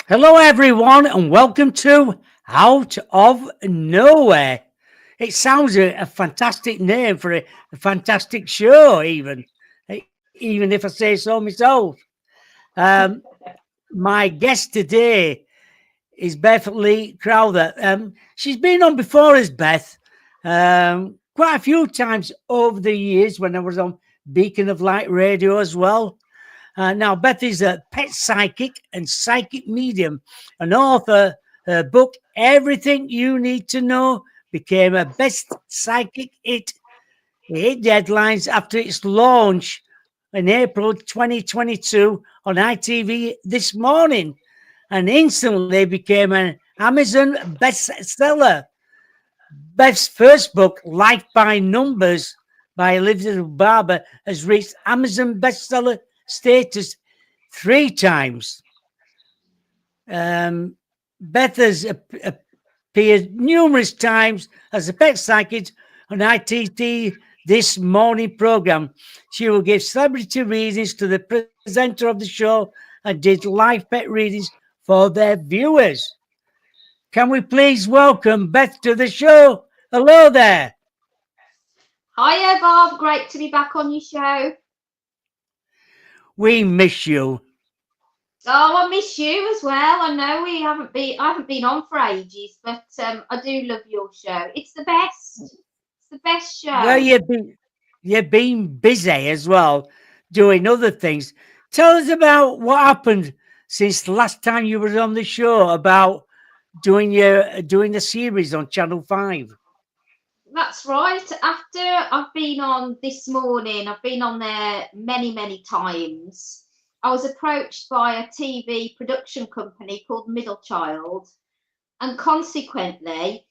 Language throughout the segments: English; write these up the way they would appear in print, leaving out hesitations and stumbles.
Hello, everyone, and welcome to Out of Nowhere. It sounds a fantastic name for a fantastic show, even if I say so myself. Um, my guest today is Beth Lee Crowther. She's been on before as Beth quite a few times over the years when I was on Beacon of Light Radio as well. Now, Beth is a pet psychic and psychic medium, an author. Her book, Everything You Need to Know, became a best psychic hit. It hit deadlines after its launch in April 2022 on ITV This Morning and instantly became an Amazon bestseller. Beth's first book, Life by Numbers by Elizabeth Barber, has reached Amazon bestseller status 3 times. Beth has appeared numerous times as a pet psychic on ITT This Morning program. She will give celebrity readings to the presenter of the show and did live pet readings for their viewers. Can we please welcome Beth to the show? Hello there. Hiya, Bob. Great to be back on your show. We miss you. Oh, I miss you as well. I know I haven't been on for ages, but I do love your show. It's the best. It's the best Well, show. you've been busy as well, doing other things. Tell us about what happened since the last time you were on the show about doing the series on Channel 5. That's right. After I've been on This Morning, I've been on there many, many times. I was approached by a TV production company called Middle Child, and consequently,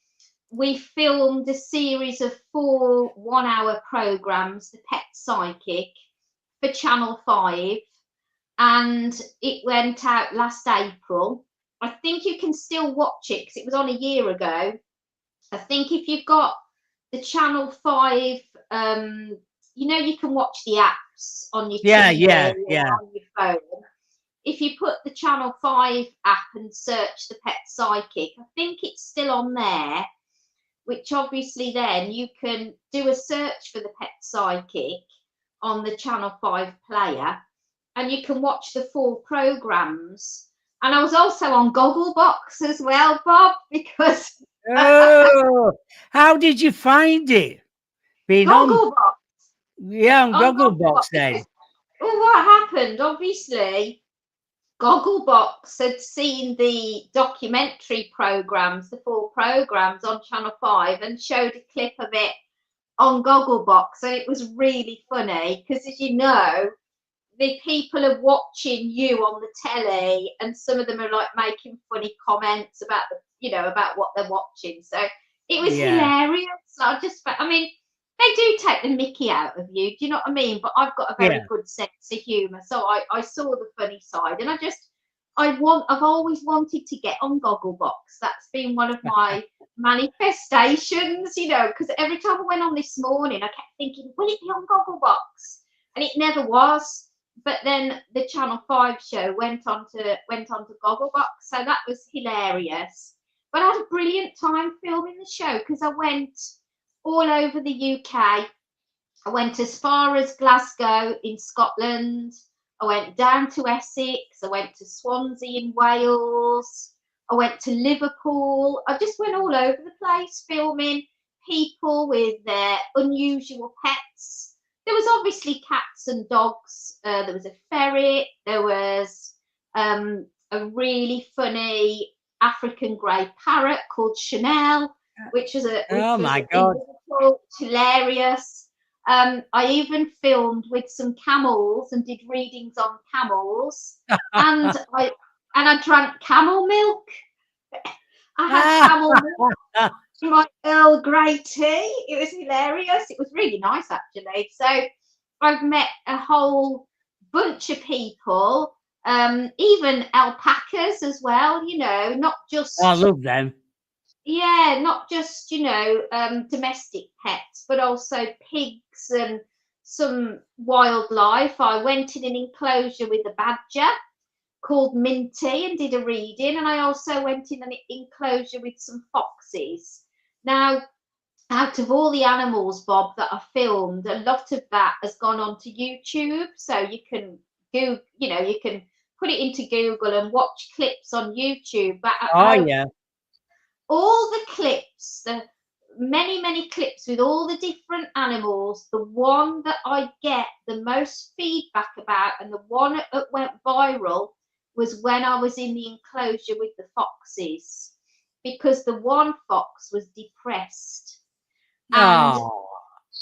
we filmed a series of 4 1-hour programs, The Pet Psychic, for Channel 5, and it went out last April. I think you can still watch it because it was on a year ago. I think if you've got the Channel 5, you can watch the apps on your Yeah, TV yeah, or yeah. on your phone. If you put the Channel 5 app and search The Pet Psychic, I think it's still on there, which obviously then you can do a search for The Pet Psychic on the Channel 5 player and you can watch the 4 programs. And I was also on Gogglebox as well, Bob, because Oh, how did you find it? Being on, Gogglebox, yeah, on on Gogglebox Gogglebox, then. because, well, what happened? Obviously, Gogglebox had seen the documentary programs, the 4 programs on Channel 5, and showed a clip of it on Gogglebox, and it was really funny because, as you know, the people are watching you on the telly, and some of them are like making funny comments about about what they're watching. So it was Yeah, hilarious. I mean, they do take the Mickey out of you. Do you know what I mean? But I've got a yeah. very good sense of humour, so I saw the funny side, and I've always wanted to get on Gogglebox. That's been one of my manifestations, because every time I went on This Morning, I kept thinking, will it be on Gogglebox? And it never was. But then the Channel 5 show went on to Gogglebox, so that was hilarious. But I had a brilliant time filming the show because I went all over the UK. I went as far as Glasgow in Scotland. I went down to Essex. I went to Swansea in Wales. I went to Liverpool. I just went all over the place filming people with their unusual pets. There was obviously cats and dogs. There was a ferret. There was a really funny African grey parrot called Chanel, which was Oh my in God. Liverpool, hilarious. I even filmed with some camels and did readings on camels, and I drank camel milk. I had camel milk in my Earl Grey tea. It was hilarious. It was really nice actually. So I've met a whole bunch of people, even alpacas as well. Not I just love them. yeah, not just domestic pets, but also pigs and some wildlife. I went in an enclosure with a badger, called Minty and did a reading, and I also went in an enclosure with some foxes. Now, out of all the animals, Bob, that I filmed, a lot of that has gone onto YouTube, so you can go, you can put it into Google and watch clips on YouTube. But Oh yeah. all the clips, the many clips with all the different animals, the one that I get the most feedback about and the one that went viral was when I was in the enclosure with the foxes, because the one fox was depressed. And Oh.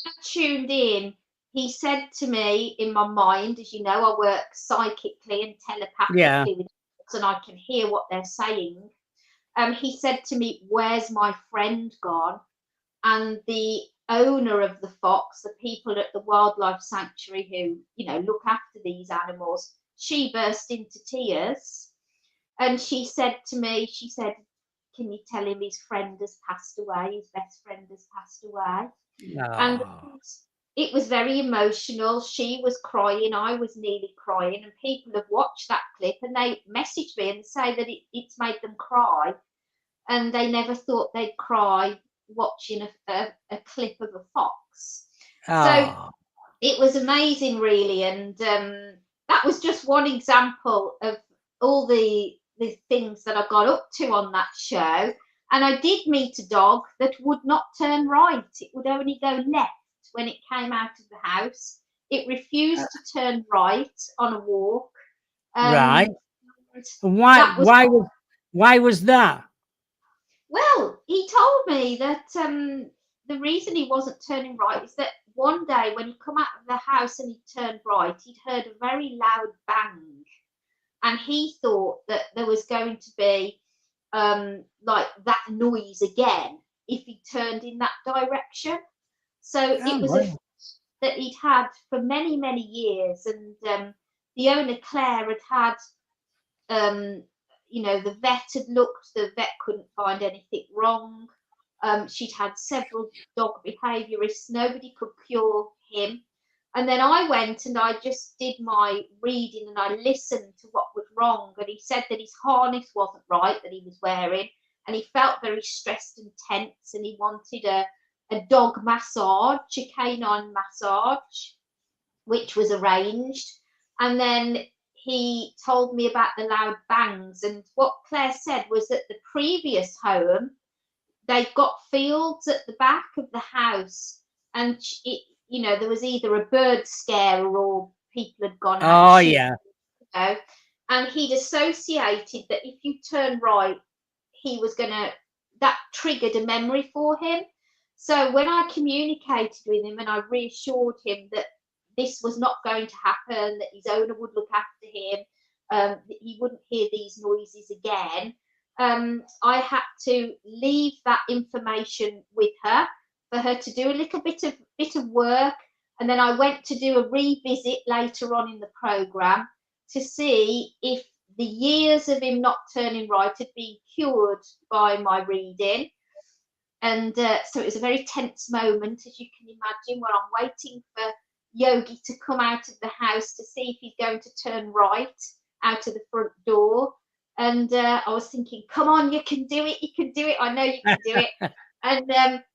I tuned in. He said to me in my mind, as you know, I work psychically and telepathically Yeah. with dogs, and I can hear what they're saying. He said to me, "Where's my friend gone?" And the owner of the fox, the people at the wildlife sanctuary who, look after these animals, she burst into tears. And she said to me, "Can you tell him his friend has passed away? His best friend has passed away." And Oh. it was very emotional. She was crying, I was nearly crying, and people have watched that clip and they message me and say that it's made them cry, and they never thought they'd cry watching a clip of a fox. So Oh. it was amazing, really, and that was just one example of all the things that I got up to on that show. And I did meet a dog that would not turn right; it would only go left when it came out of the house. It refused to turn right on a walk. Right. Um, Why? that was, Why was that? well, he told me that the reason he wasn't turning right is that one day when he come out of the house and he turned right, he'd heard a very loud bang, and he thought that there was going to be like that noise again if he turned in that direction. So Oh, it was a well. that he'd had for many years, and the owner Claire had the vet had looked, the vet couldn't find anything wrong. She'd had several dog behaviourists, nobody could cure him. And then I went and I just did my reading and I listened to what was wrong. And he said that his harness wasn't right that he was wearing, and he felt very stressed and tense, and he wanted a dog massage, a canine massage, which was arranged. And then he told me about the loud bangs. And what Claire said was that the previous home, they'd got fields at the back of the house, and there was either a bird scare or people had gone out Oh shooting. yeah. And he'd associated that if you turn right, that triggered a memory for him. So when I communicated with him and I reassured him that this was not going to happen, that his owner would look after him, that he wouldn't hear these noises again, I had to leave that information with her for her to do a little bit of work. And then I went to do a revisit later on in the program to see if the years of him not turning right had been cured by my reading. And so it was a very tense moment, as you can imagine, where I'm waiting for Yogi to come out of the house to see if he's going to turn right out of the front door. And I was thinking, come on, you can do it, you can do it, I know you can do it.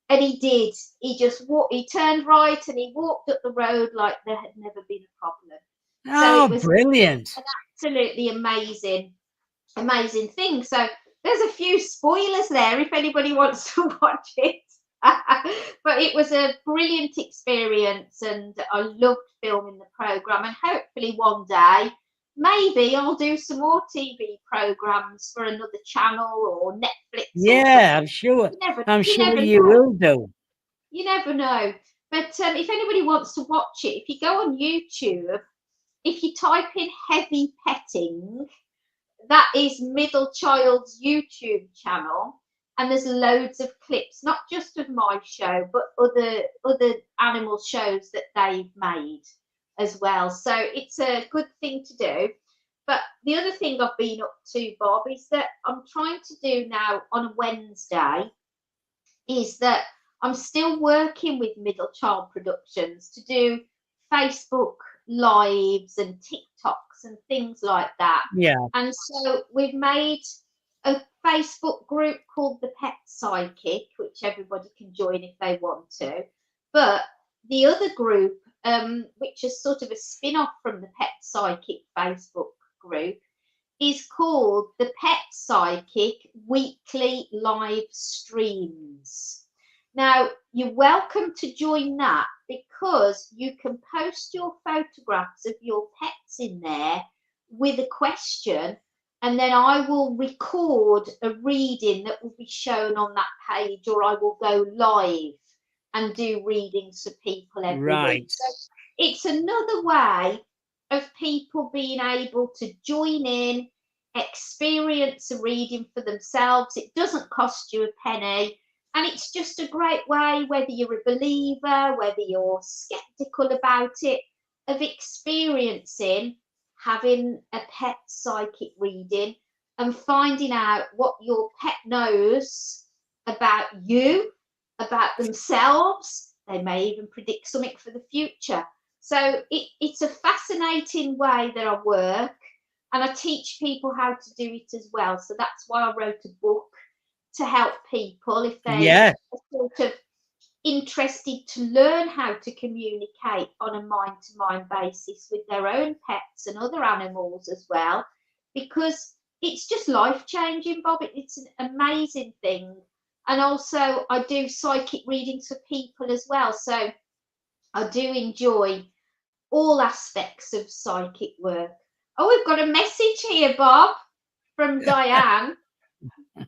And he did. He turned right and he walked up the road like there had never been a problem. So it Oh, was brilliant. an absolutely amazing thing. So there's a few spoilers there if anybody wants to watch it. But it was a brilliant experience, and I loved filming the program. And hopefully one day, maybe I'll do some more TV programs for another channel or Netflix. Yeah, I'm sure. I'm sure you will do. You never know. But if anybody wants to watch it, if you go on YouTube, if you type in heavy petting, that is Middle Child's YouTube channel, and there's loads of clips, not just of my show, but other animal shows that they've made as well. So it's a good thing to do. But the other thing I've been up to, Bob, is that I'm trying to do now on a Wednesday, is that I'm still working with Middle Child Productions to do Facebook lives and TikToks and things like that. Yeah. And so we've made a Facebook group called the Pet Psychic, which everybody can join if they want to. But the other group, which is sort of a spin-off from the Pet Psychic Facebook group, is called the Pet Psychic Weekly Live Streams. Now, you're welcome to join that because you can post your photographs of your pets in there with a question, and then I will record a reading that will be shown on that page, or I will go live and do readings for people every week. So it's another way of people being able to join in, experience a reading for themselves. It doesn't cost you a penny. And it's just a great way, whether you're a believer, whether you're skeptical about it, of experiencing having a pet psychic reading and finding out what your pet knows about you, about themselves. They may even predict something for the future. So it's a fascinating way that I work, and I teach people how to do it as well. So that's why I wrote a book, to help people if they are sort of interested to learn how to communicate on a mind-to-mind basis with their own pets and other animals as well, because it's just life-changing, Bob. It's an amazing thing. And also I do psychic readings for people as well, so I do enjoy all aspects of psychic work. Oh, we've got a message here, Bob, from Diane.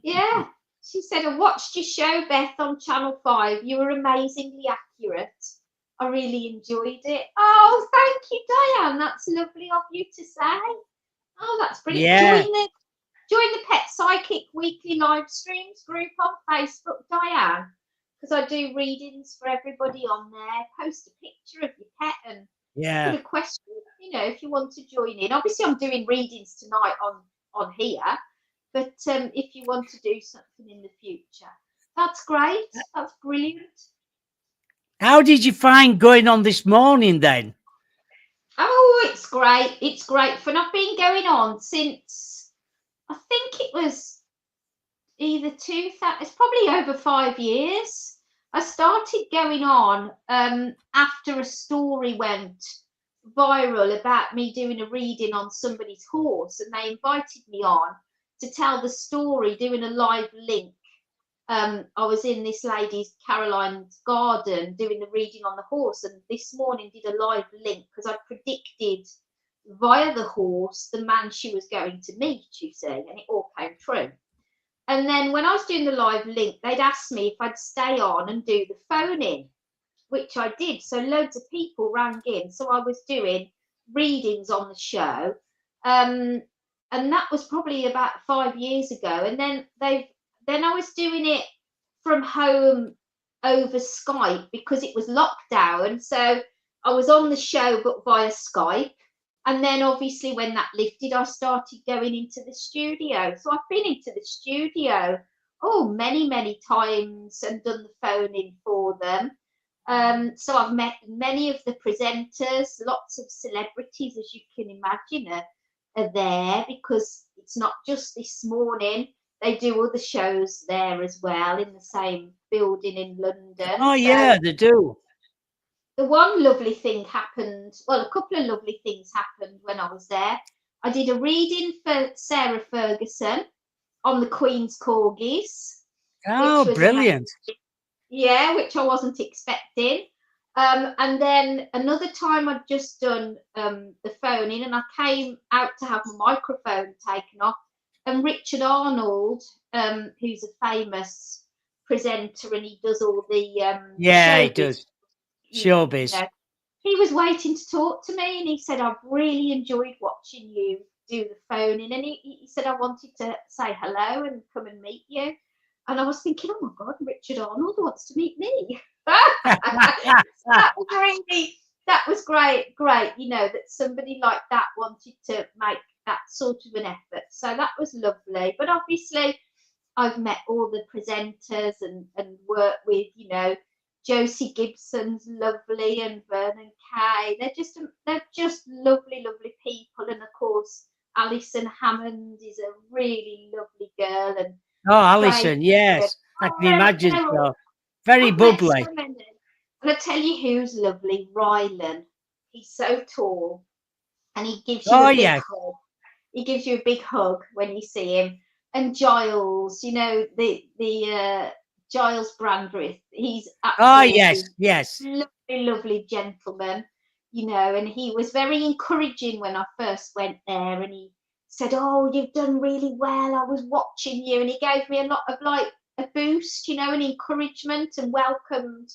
Yeah. She said, I watched your show, Beth, on Channel 5. You were amazingly accurate. I really enjoyed it. Oh, thank you, Diane. That's lovely of you to say. Oh, that's brilliant. Yeah. Join the Pet Psychic weekly live streams group on Facebook, Diane, because I do readings for everybody on there. Post a picture of your pet and put a question, if you want to join in. Obviously, I'm doing readings tonight on here. But if you want to do something in the future, that's great. That's brilliant. How did you find going on this morning then? Oh, it's great. It's great fun. I've been going on since, I think it was either 2000, it's probably over 5 years. I started going on after a story went viral about me doing a reading on somebody's horse, and they invited me on to tell the story, doing a live link. I was in this lady's, Caroline's garden, doing the reading on the horse, and this morning did a live link because I predicted via the horse the man she was going to meet, you see, and it all came true. And then when I was doing the live link, they'd asked me if I'd stay on and do the phone in, which I did. So loads of people rang in. So I was doing readings on the show. And that was probably about 5 years ago. And then I was doing it from home over Skype because it was lockdown. So I was on the show, but via Skype. And then obviously when that lifted, I started going into the studio. So I've been into the studio, many, many times and done the phone in for them. So I've met many of the presenters, lots of celebrities, as you can imagine, are there, because it's not just this morning. They do other shows there as well in the same building in London. Oh, yeah, they do. The one lovely thing happened, well, a couple of lovely things happened when I was there. I did a reading for Sarah Ferguson on the Queen's Corgis. Oh, brilliant. Amazing. Yeah, which I wasn't expecting. And then another time I'd just done the phone in, and I came out to have my microphone taken off, and Richard Arnold, who's a famous presenter, and he does all the he does showbiz. He was waiting to talk to me, and he said, I've really enjoyed watching you do the phone in, and he said, I wanted to say hello and come and meet you. And I was thinking, oh my God, Richard Arnold wants to meet me. That was great, that somebody like that wanted to make that sort of an effort. So that was lovely. But obviously, I've met all the presenters and worked with, Josie Gibson's lovely, and Vernon Kay. They're just lovely, lovely people. And of course, Alison Hammond is a really lovely girl. And Oh, Alison, yes, I can imagine so. Very bubbly. And I tell you who's lovely, Rylan. He's so tall, and he gives you a big hug. He gives you a big hug when you see him. And Giles, you know, the Giles Brandreth, he's yes, lovely, lovely gentleman, you know, and he was very encouraging when I first went there, and he said, "Oh, you've done really well. I was watching you," and he gave me a lot of like a boost, you know, and encouragement, and welcomed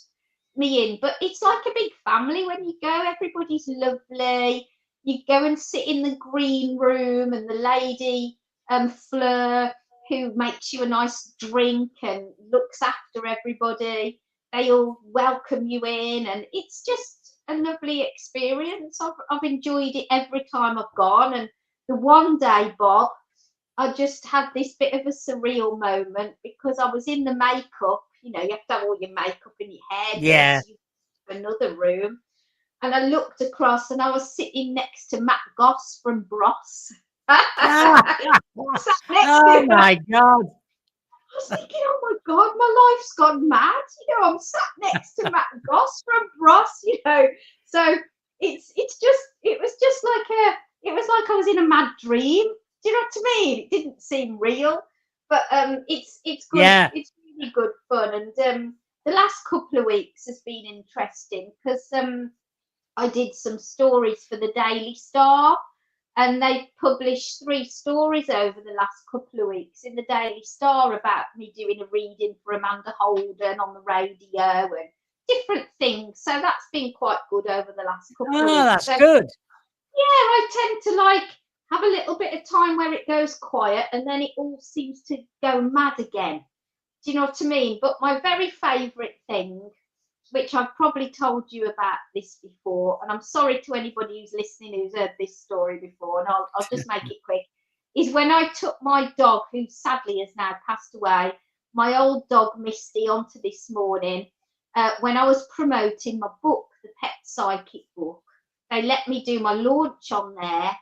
me in. But it's like a big family when you go. Everybody's lovely. You go and sit in the green room, and the lady Fleur, who makes you a nice drink and looks after everybody. They all welcome you in, and it's just a lovely experience. I've enjoyed it every time I've gone. And the one day, Bob, I just had this bit of a surreal moment because I was in the makeup. You know, you have to have all your makeup in your head. Yeah. Another room. And I looked across, and I was sitting next to Matt Goss from Bros. Oh my God. I was thinking, oh my God, my life's gone mad. You know, I'm sat next to Matt Goss from Bros, you know. So it was like I was in a mad dream. Do you know what I mean? It didn't seem real. But it's good. Yeah. It's really good fun. And the last couple of weeks has been interesting because I did some stories for the Daily Star, and they published 3 stories over the last couple of weeks in the Daily Star about me doing a reading for Amanda Holden on the radio and different things. So that's been quite good over the last couple of weeks. Oh, that's good. Yeah, I tend to like have a little bit of time where it goes quiet, and then it all seems to go mad again. Do you know what I mean? But my very favourite thing, which I've probably told you about this before, and I'm sorry to anybody who's listening who's heard this story before, and I'll just make it quick, is when I took my dog, who sadly has now passed away, my old dog Misty, onto This Morning, when I was promoting my book, the Pet Psychic book. They let me do my launch on there.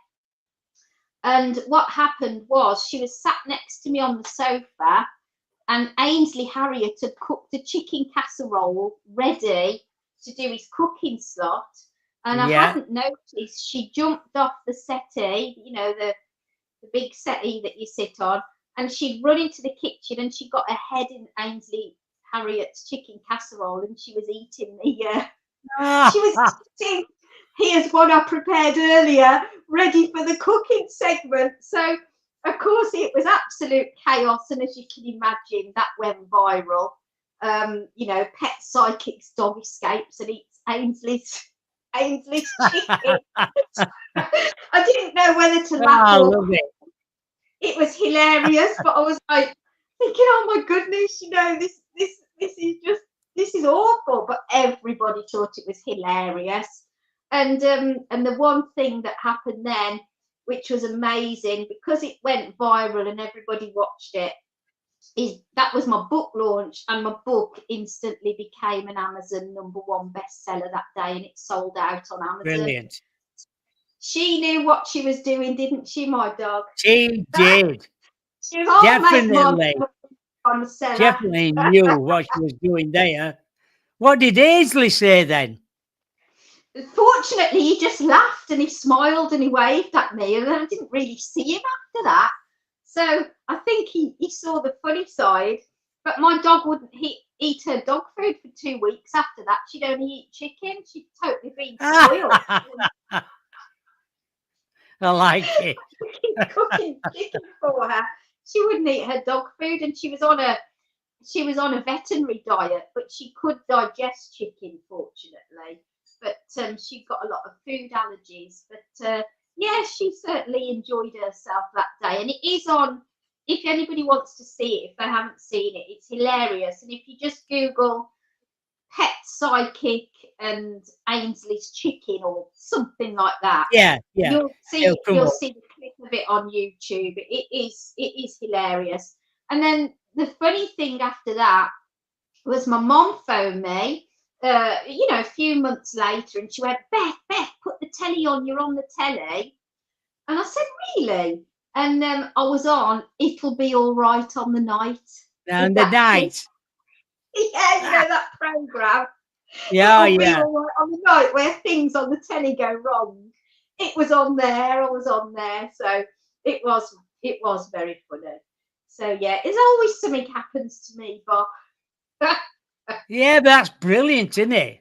And what happened was she was sat next to me on the sofa, and Ainsley Harriott had cooked a chicken casserole ready to do his cooking slot. And I hadn't noticed she jumped off the settee, you know, the big settee that you sit on, and she'd run into the kitchen, and she got her head in Ainsley Harriott's chicken casserole, and she was eating she was eating, here's what I prepared earlier, ready for the cooking segment. So of course, it was absolute chaos, and as you can imagine, that went viral. You know, Pet Psychic's dog escapes and eats Ainsley's chicken. I didn't know whether to laugh or cry. It was hilarious, but I was like thinking, "Oh my goodness, you know, this is awful." But everybody thought it was hilarious, and the one thing that happened then, which was amazing because it went viral and everybody watched it, is that was my book launch, and my book instantly became an Amazon #1 bestseller that day, and it sold out on Amazon. Brilliant. She knew what she was doing, didn't she, my dog? She did. She was definitely knew what she was doing there. What did Ainsley say then? Fortunately, he just laughed and he smiled and he waved at me, and then I didn't really see him after that. So I think he saw the funny side. But my dog wouldn't eat her dog food for 2 weeks after that. She'd only eat chicken. She'd totally been spoiled. I like it. Cooking chicken for her. She wouldn't eat her dog food, and she was on a veterinary diet, but she could digest chicken, fortunately. But she got a lot of food allergies. But yeah, she certainly enjoyed herself that day. And it is on, if anybody wants to see it, if they haven't seen it, it's hilarious. And if you just Google Pet Psychic and Ainsley's chicken or something like that, you'll see the clip of it on YouTube. It is hilarious. And then the funny thing after that was my mom phoned me, you know, a few months later, and she went, Beth, put the telly on. You're on the telly. And I said, really? And I was on It'll Be All Right on the Night with And the that kid. night. Yeah, you Ah, know, that program. yeah, It'll Be yeah. All Right on the Night, where things on the telly go wrong. It was on there. I was on there. So it was very funny. So yeah, there's always something happens to me, Bob. Yeah, but that's brilliant, isn't it?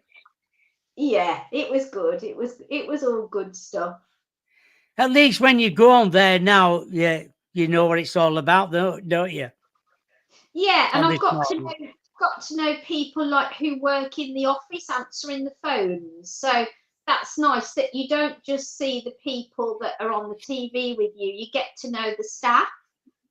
Yeah, it was good. It was all good stuff. At least when you go on there now, yeah, you know what it's all about, though, don't you? Yeah, and On I've this model. got to know people like who work in the office answering the phones. So that's nice that you don't just see the people that are on the TV with you. You get to know the staff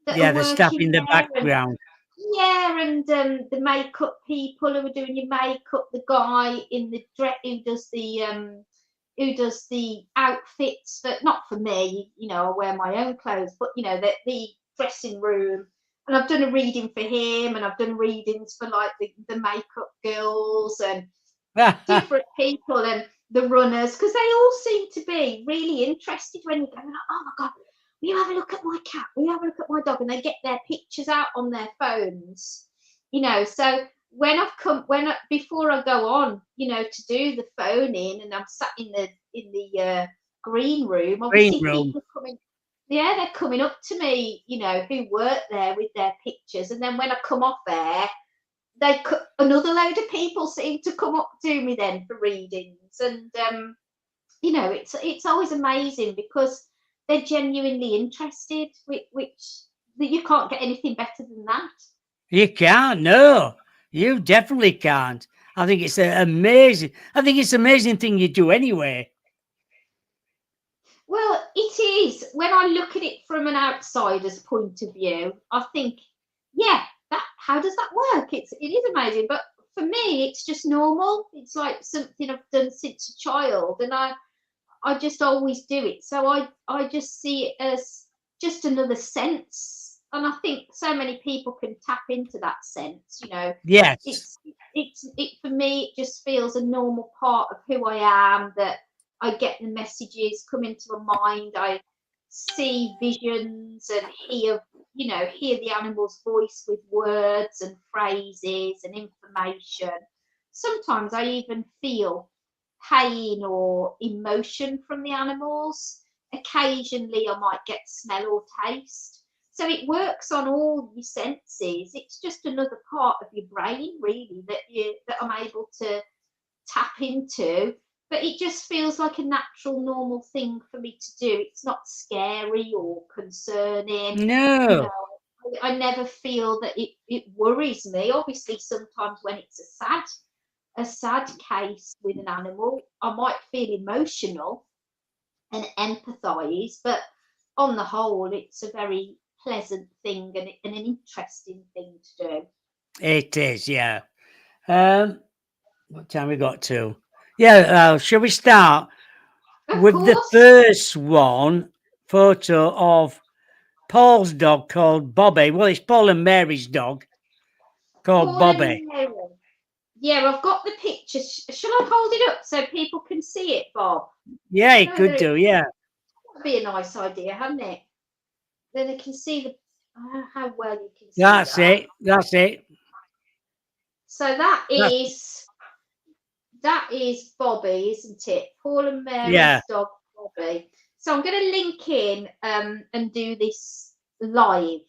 that Yeah, are the stuff working in the there, and background. yeah, and the makeup people who are doing your makeup, the guy in the dress who does the outfits, that not for me, you know, I wear my own clothes, but you know, the dressing room. And I've done a reading for him, and I've done readings for like the makeup girls and different people and the runners, because they all seem to be really interested when you go, oh my God, will you have a look at my cat? Will you have a look at my dog? And they get their pictures out on their phones, you know. So before I go on, you know, to do the phone in, and I'm sat in the green room, Green obviously room. people coming, yeah, they're coming up to me, you know, who work there with their pictures, and then when I come off there, another load of people seem to come up to me then for readings, and you know, it's always amazing because they're genuinely interested, which that you can't get anything better than that. You can't, no. You definitely can't. I think it's amazing. I think it's an amazing thing you do anyway. Well, it is. When I look at it from an outsider's point of view, I think, yeah, that how does that work? It is amazing, but for me, it's just normal. It's like something I've done since a child, and I just always do it. So I just see it as just another sense. And I think so many people can tap into that sense, you know. Yes. It for me, it just feels a normal part of who I am, that I get the messages come into my mind. I see visions and hear the animal's voice with words and phrases and information. Sometimes I even feel pain or emotion from the animals. Occasionally, I might get smell or taste. So it works on all your senses. It's just another part of your brain, really, that I'm able to tap into. But it just feels like a natural, normal thing for me to do. It's not scary or concerning. You No. know, I never feel that it worries me. Obviously, sometimes when it's a sad case with an animal, I might feel emotional and empathize, but on the whole, it's a very pleasant thing, and an interesting thing to do. It is, yeah. Um, what time we got to? Yeah, shall we start Of with the course, first one? Photo of Paul's dog called Bobby. Well, it's Paul and Mary's dog called Paul Bobby. and Mary. Yeah, I've got the picture. Shall I hold it up so people can see it, Bob? Yeah, I it know that could it do, yeah. would be a nice idea, hadn't it? Then they can see I don't know how well you can see That's that. it. That's it. So that That's, is Bobby, isn't it? Paul and yeah, Mary's dog, Bobby. So I'm going to link in and do this live.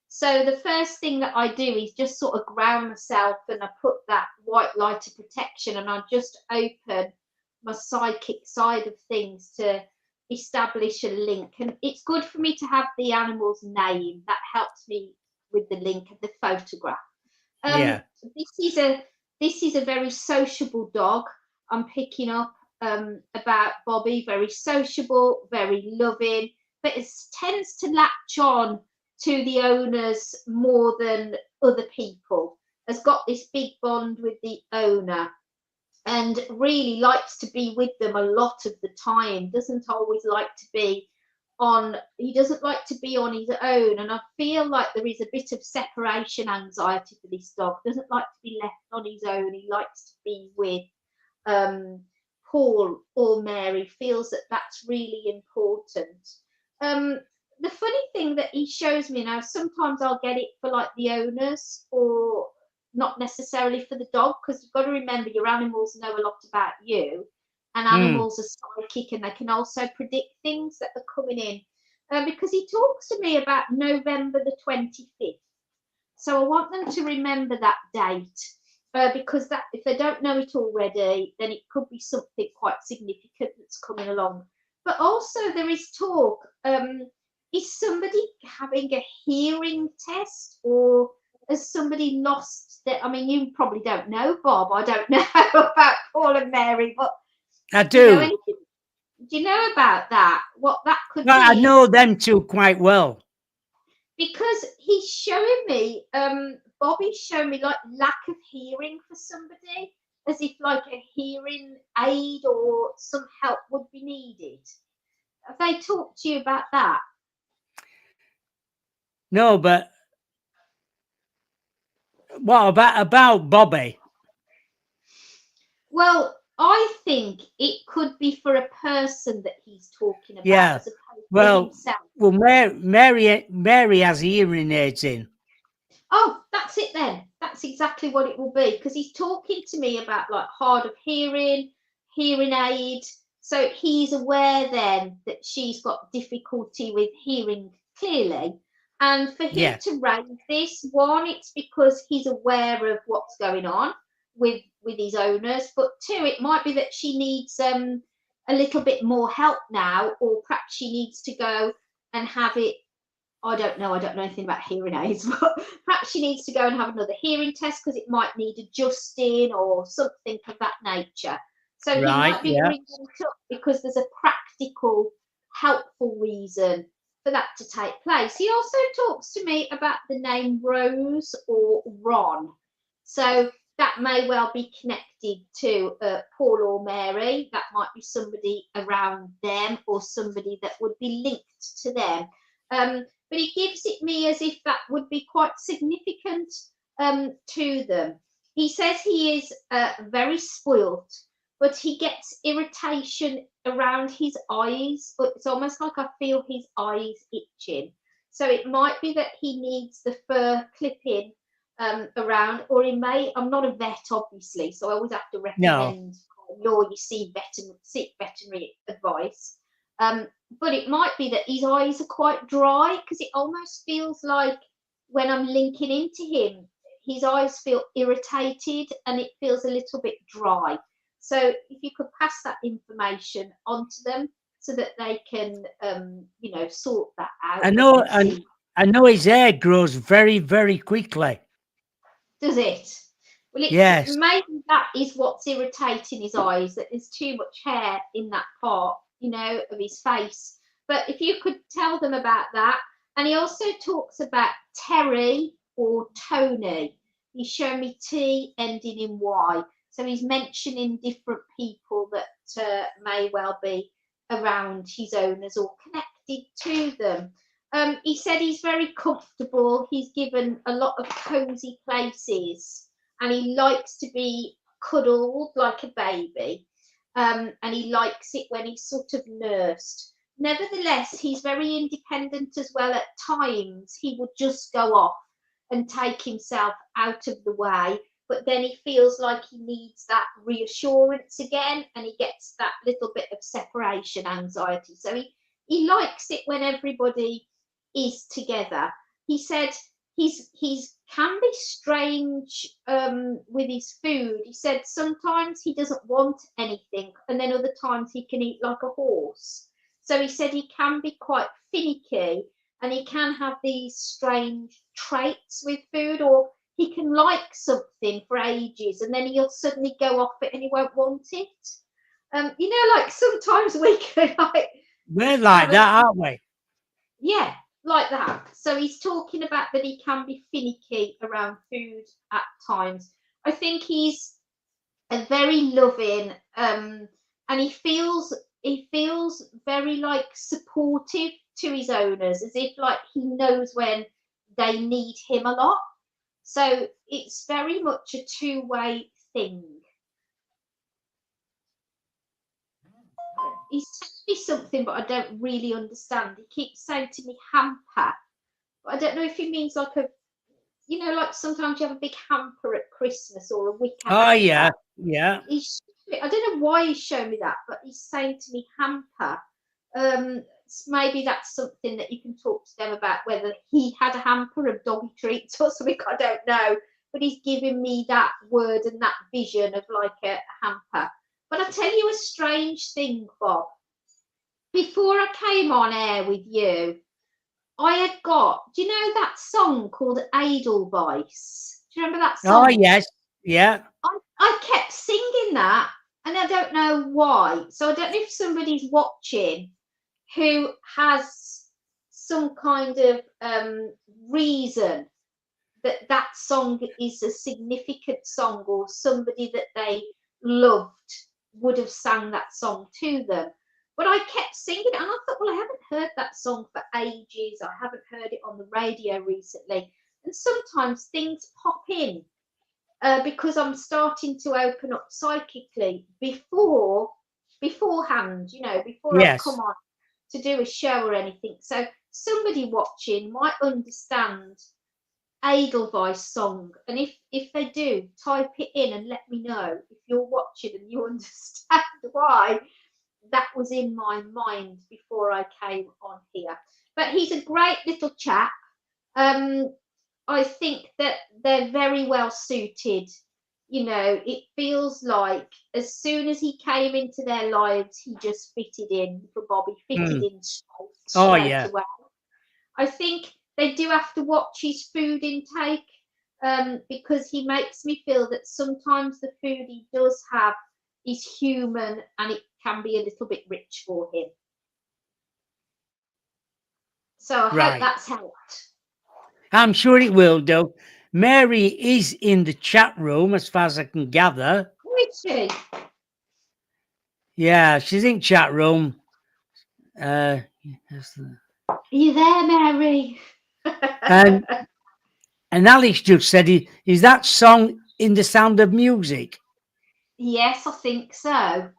So the first thing that I do is just sort of ground myself, and I put that white light of protection, and I just open my psychic side of things to establish a link. And it's good for me to have the animal's name. That helps me with the link of the photograph. yeah. This is a very sociable dog. I'm picking up about Bobby. Very sociable, very loving, but it tends to latch on to the owners more than other people. Has got this big bond with the owner, and really likes to be with them a lot of the time. Doesn't always like to be he doesn't like to be on his own, and I feel like there is a bit of separation anxiety for this dog. Doesn't like to be left on his own. He likes to be with um, Paul or Mary, feels that that's really important. The funny thing that he shows me now, sometimes I'll get it for like the owners or not necessarily for the dog, because you've got to remember your animals know a lot about you, and animals are psychic and they can also predict things that are coming in. Because he talks to me about November the 25th. So I want them to remember that date, because that, if they don't know it already, then it could be something quite significant that's coming along. But also there is talk, is somebody having a hearing test, or has somebody lost their, I mean, you probably don't know, Bob, I don't know about Paul and Mary, but I do you know do. anything? Do you know about that? What that could Well, I be? know them two quite well. Because he's showing me, Bobby's showing me like lack of hearing for somebody, as if like a hearing aid or some help would be needed. Have they talked to you about that? No, but what about Bobby? Well, I think it could be for a person that he's talking about, Yeah. as opposed to Well, himself. well, Mary has hearing aids in. Oh, that's it then. That's exactly what it will be, because he's talking to me about like hard of hearing, hearing aid. So he's aware then that she's got difficulty with hearing clearly. And for him Yeah. to raise this, one, it's because he's aware of what's going on with his owners. But two, it might be that she needs a little bit more help now, or perhaps she needs to go and have it. I don't know anything about hearing aids, but perhaps she needs to go and have another hearing test, because it might need adjusting or something of that nature. So he Right. might be Yeah. bringing it up because there's a practical, helpful reason for that to take place. He also talks to me about the name Rose or Ron. So that may well be connected to Paul or Mary. That might be somebody around them, or somebody that would be linked to them. But he gives it me as if that would be quite significant to them. He says he is very spoilt, but he gets irritation around his eyes. It's almost like I feel his eyes itching. So it might be that he needs the fur clipping around, or he may, I'm not a vet obviously, so I always have to No. recommend seek veterinary advice. But it might be that his eyes are quite dry, because it almost feels like when I'm linking into him, his eyes feel irritated and it feels a little bit dry. So if you could pass that information on to them so that they can, sort that out. I know his hair grows very, very quickly. Does it? Well, it's Yes. maybe that is what's irritating his eyes, that there's too much hair in that part, of his face. But if you could tell them about that. And he also talks about Terry or Tony. He's shown me T ending in Y. So he's mentioning different people that may well be around his owners or connected to them. He said he's very comfortable. He's given a lot of cozy places, and he likes to be cuddled like a baby. And he likes it when he's sort of nursed. Nevertheless, he's very independent as well. At times, he would just go off and take himself out of the way, but then he feels like he needs that reassurance again, and he gets that little bit of separation anxiety. So he likes it when everybody is together. He said he's can be strange with his food. He said sometimes he doesn't want anything, and then other times he can eat like a horse. So he said he can be quite finicky, and he can have these strange traits with food, or he can like something for ages and then he'll suddenly go off it and he won't want it. Like sometimes we can like We're like that, aren't we? yeah, like that. So he's talking about that he can be finicky around food at times. I think he's a very loving, and he feels very like supportive to his owners as if like he knows when they need him a lot. So it's very much a two-way thing. He's telling me something, but I don't really understand. He keeps saying to me hamper, but I don't know if he means like a, you know, like sometimes you have a big hamper at Christmas or a wicker Oh, hamper. yeah, yeah. I don't know why he's showing me that, but he's saying to me hamper. Maybe that's something that you can talk to them about, whether he had a hamper of doggy treats or something. I don't know, but he's giving me that word and that vision of like a hamper. But I tell you a strange thing, Bob. Before I came on air with you, I had got, do you know that song called Edelweiss? Do you remember that song? Oh, yes, yeah. I kept singing that, and I don't know why. So I don't know if somebody's watching who has some kind of reason that that song is a significant song, or somebody that they loved would have sang that song to them. But I kept singing it, and I thought, well, I haven't heard that song for ages. I haven't heard it on the radio recently. And sometimes things pop in because I'm starting to open up psychically beforehand, you know, before Yes. I come on to do a show or anything. So somebody watching might understand Edelweiss song, and if they do, type it in and let me know if you're watching and you understand why that was in my mind before I came on here. But he's a great little chap. I think that they're very well suited. You know, it feels like as soon as he came into their lives, he just fitted in for Bobby, fitted in straight away. I think they do have to watch his food intake because he makes me feel that sometimes the food he does have is human and it can be a little bit rich for him. So I hope that's helped. I'm sure it will do. Mary is in the chat room, as far as I can gather. Who is she? Yeah, she's in chat room. Are you there, Mary? And Alice just said, is that song in The Sound of Music? Yes, I think so.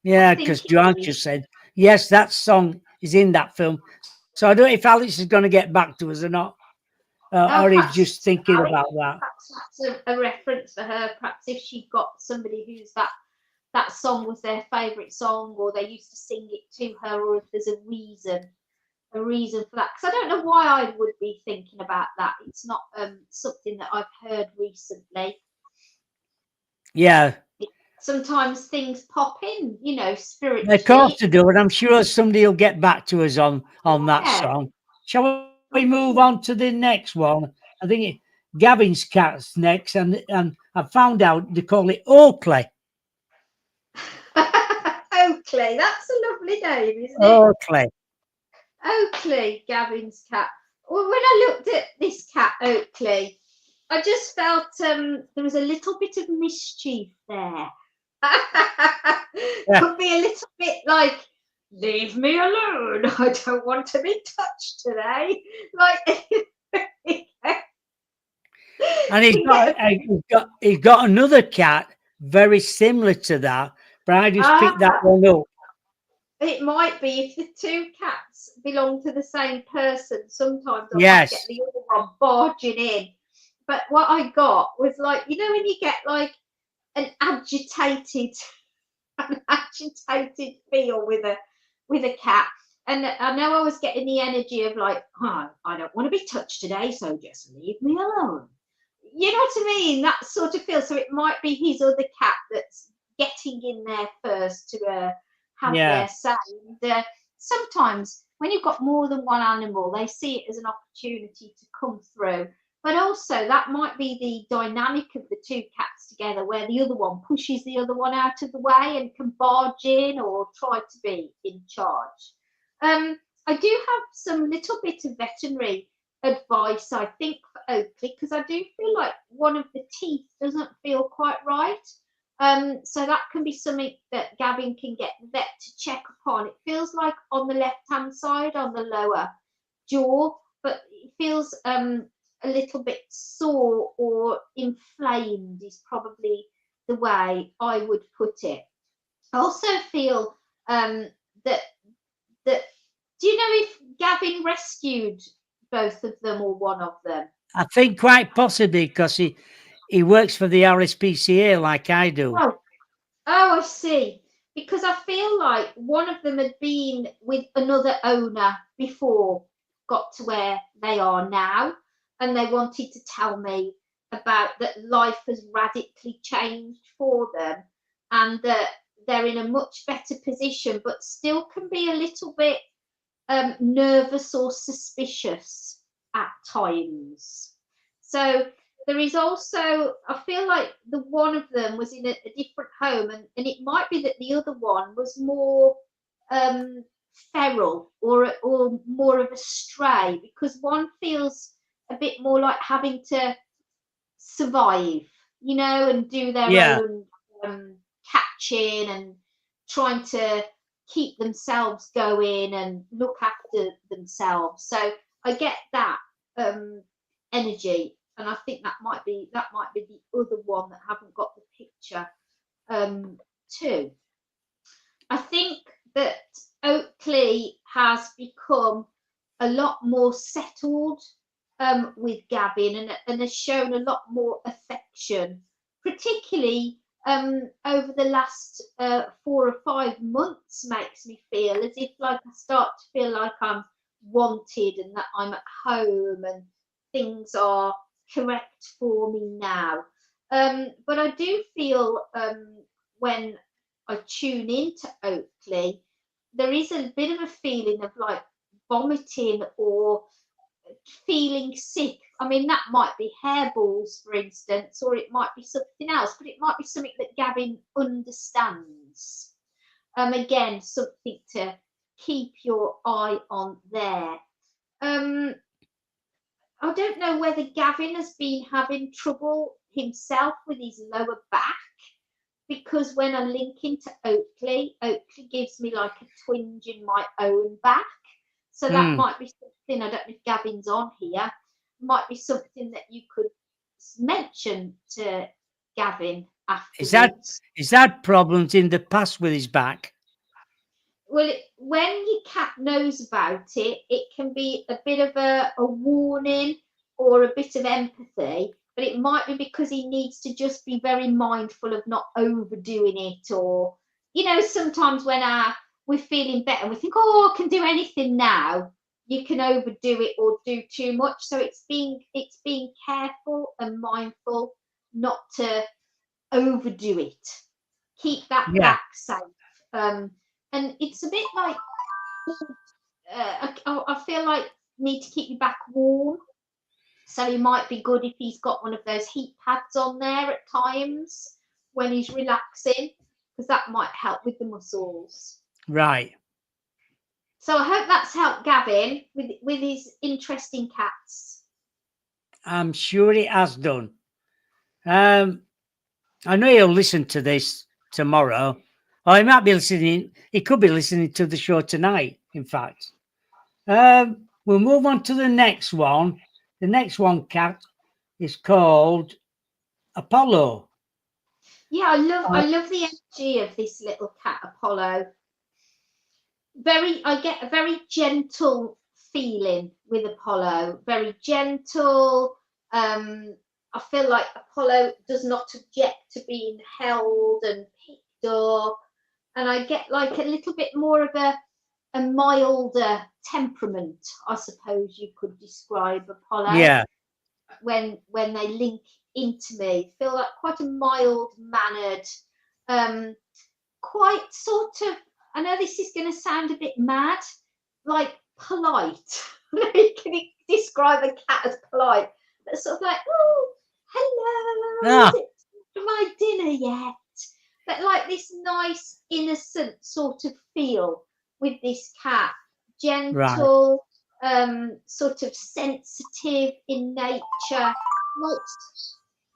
Yeah, because Joanne just said, yes, that song is in that film. So I don't know if Alice is going to get back to us or not. Or if just thinking about that. Perhaps that's a reference for her. Perhaps if she got somebody who's that song was their favourite song, or they used to sing it to her, or if there's a reason for that. Because I don't know why I would be thinking about that. It's not something that I've heard recently. Yeah. Sometimes things pop in, you know, spiritually. Of course to do it. I'm sure somebody will get back to us on that song. Shall we move on to the next one? I think Gavin's Cat's next, and I found out they call it Oakley. Oakley, that's a lovely name, isn't it? Oakley. Oakley, Gavin's cat. Well, when I looked at this cat, Oakley, I just felt there was a little bit of mischief there. Could be a little bit like, leave me alone. I don't want to be touched today. Like, and he's got another cat very similar to that, but I just picked that one up. It might be if the two cats belong to the same person. Sometimes I might get the other one barging in. But what I got was like, you know, when you get like an agitated feel with a cat, and I know I was getting the energy of like, oh, I don't want to be touched today, so just leave me alone. You know what I mean? That sort of feel. So it might be his other cat that's getting in there first to have their say. And, sometimes when you've got more than one animal, they see it as an opportunity to come through. But also that might be the dynamic of the two cats together, where the other one pushes the other one out of the way and can barge in or try to be in charge. I do have some little bit of veterinary advice, I think, for Oakley, because I do feel like one of the teeth doesn't feel quite right. So that can be something that Gavin can get the vet to check upon. It feels like on the left-hand side, on the lower jaw, but it feels a little bit sore or inflamed is probably the way I would put it. I also feel that do you know if Gavin rescued both of them or one of them? I think quite possibly because he works for the RSPCA like I do. Oh, I see. Because I feel like one of them had been with another owner before, got to where they are now, and they wanted to tell me about that life has radically changed for them and that they're in a much better position, but still can be a little bit nervous or suspicious at times. So there is also, I feel like the one of them was in a different home, and it might be that the other one was more feral or more of a stray, because one feels a bit more like having to survive, you know, and do their Yeah. own catching and trying to keep themselves going and look after themselves. So I get that energy, and I think that might be the other one that haven't got the picture too. I think that Oakley has become a lot more settled with Gavin and has shown a lot more affection, particularly over the last 4 or 5 months. Makes me feel as if like I start to feel like I'm wanted and that I'm at home and things are correct for me now. But I do feel when I tune into Oakley, there is a bit of a feeling of like vomiting or feeling sick. I mean, that might be hairballs, for instance, or it might be something else, but it might be something that Gavin understands. Again, something to keep your eye on there. I don't know whether Gavin has been having trouble himself with his lower back, because when I link into Oakley gives me like a twinge in my own back. So that might be something, I don't know if Gavin's on here, might be something that you could mention to Gavin afterwards. Is that problems in the past with his back? Well, when your cat knows about it, it can be a bit of a warning or a bit of empathy, but it might be because he needs to just be very mindful of not overdoing it. Or, you know, sometimes when we're feeling better, we think, oh, I can do anything now. You can overdo it or do too much. So it's being careful and mindful not to overdo it. Keep that back safe. And it's a bit like I feel like need to keep your back warm. So it might be good if he's got one of those heat pads on there at times when he's relaxing, because that might help with the muscles. Right. So I hope that's helped Gavin with his interesting cats. I'm sure it has done. I know he'll listen to this tomorrow. Or he might be listening. He could be listening to the show tonight, in fact. We'll move on to the next one. The next one, cat, is called Apollo. Yeah, I love the energy of this little cat, Apollo. I get a very gentle feeling with Apollo. Very gentle. I feel like Apollo does not object to being held and picked up, and I get like a little bit more of a milder temperament, I suppose you could describe Apollo. Yeah. When they link into me, feel like quite a mild mannered, quite sort of, I know this is going to sound a bit mad, like polite. Can you describe a cat as polite? But sort of like, oh, hello, is it my dinner yet? But like this nice, innocent sort of feel with this cat. Gentle, sort of sensitive in nature.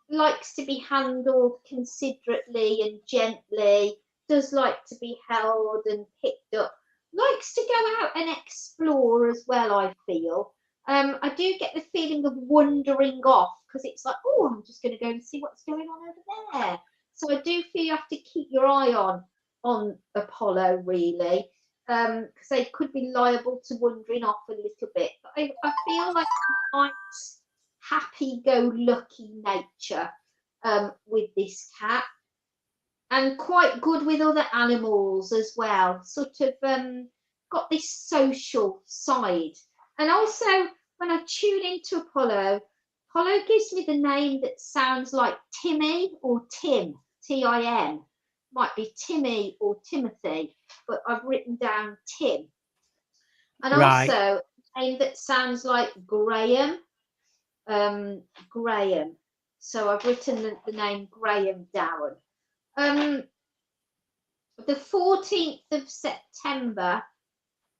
likes to be handled considerately and gently, does like to be held and picked up, likes to go out and explore as well, I feel. I do get the feeling of wandering off because it's like, oh, I'm just going to go and see what's going on over there. So I do feel you have to keep your eye on Apollo, really, because they could be liable to wandering off a little bit. But I feel like quite happy-go-lucky nature with this cat, and quite good with other animals as well. Sort of got this social side. And also, when I tune into Apollo, Apollo gives me the name that sounds like Timmy or Tim, T-I-M. Might be Timmy or Timothy, but I've written down Tim. And Right. also a name that sounds like Graham, Graham. So I've written the name Graham down. The 14th of September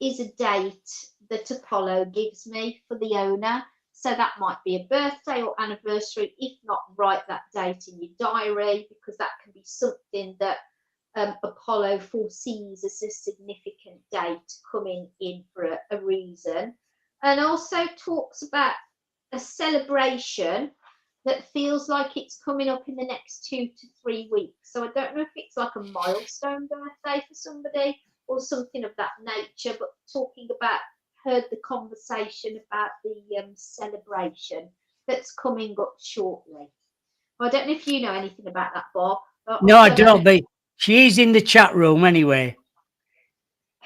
is a date that Apollo gives me for the owner. So that might be a birthday or anniversary. If not, write that date in your diary, because that can be something that Apollo foresees as a significant date coming in for a reason. And also talks about a celebration that feels like it's coming up in the next 2 to 3 weeks. So I don't know if it's like a milestone birthday for somebody or something of that nature, but talking about, heard the conversation about the celebration that's coming up shortly. I don't know if you know anything about that, Bob. No, I don't, but she's in the chat room anyway.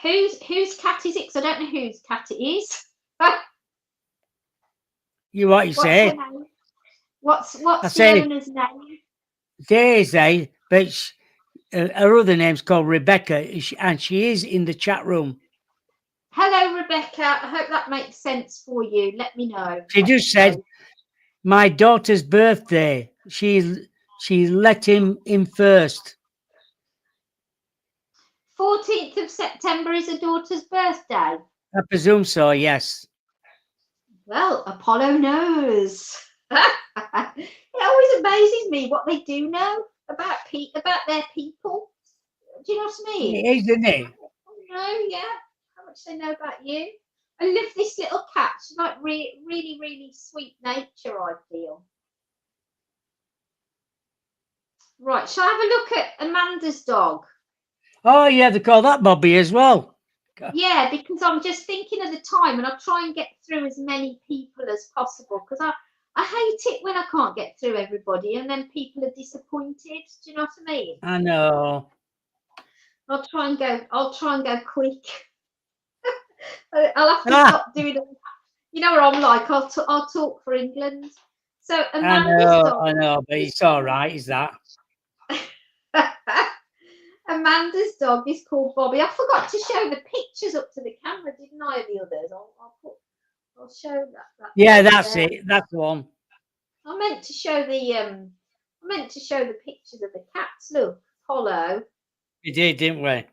Whose cat is it? Because I don't know whose cat it is. What you say? What's the say, owner's name? Daisy, but her other name's called Rebecca, and she is in the chat room. Hello, Rebecca. I hope that makes sense for you. Let me know. She just said, my daughter's birthday. She let him in first. 14th of September is a daughter's birthday. I presume so, yes. Well, Apollo knows. It always amazes me what they do know about their people. Do you know what I mean? It is, isn't it? No, yeah. How much they know about you. I love this little cat. She's like really, really sweet nature, I feel. Right, shall I have a look at Amanda's dog? Oh, yeah, they call that Bobby as well. Yeah, because I'm just thinking of the time, and I'll try and get through as many people as possible, because I hate it when I can't get through everybody and then people are disappointed. Do you know what I mean? I know. I'll try and go quick. I'll have to stop doing it. You know what I'm like. I'll talk for England. So Amanda's dog. I know, but it's all right, is that? Amanda's dog is called Bobby. I forgot to show the pictures up to the camera, didn't I? The others. I'll show that. Yeah, that's there. It. That's the one. I meant to show the pictures of the cats. Look, Apollo. We did, didn't we?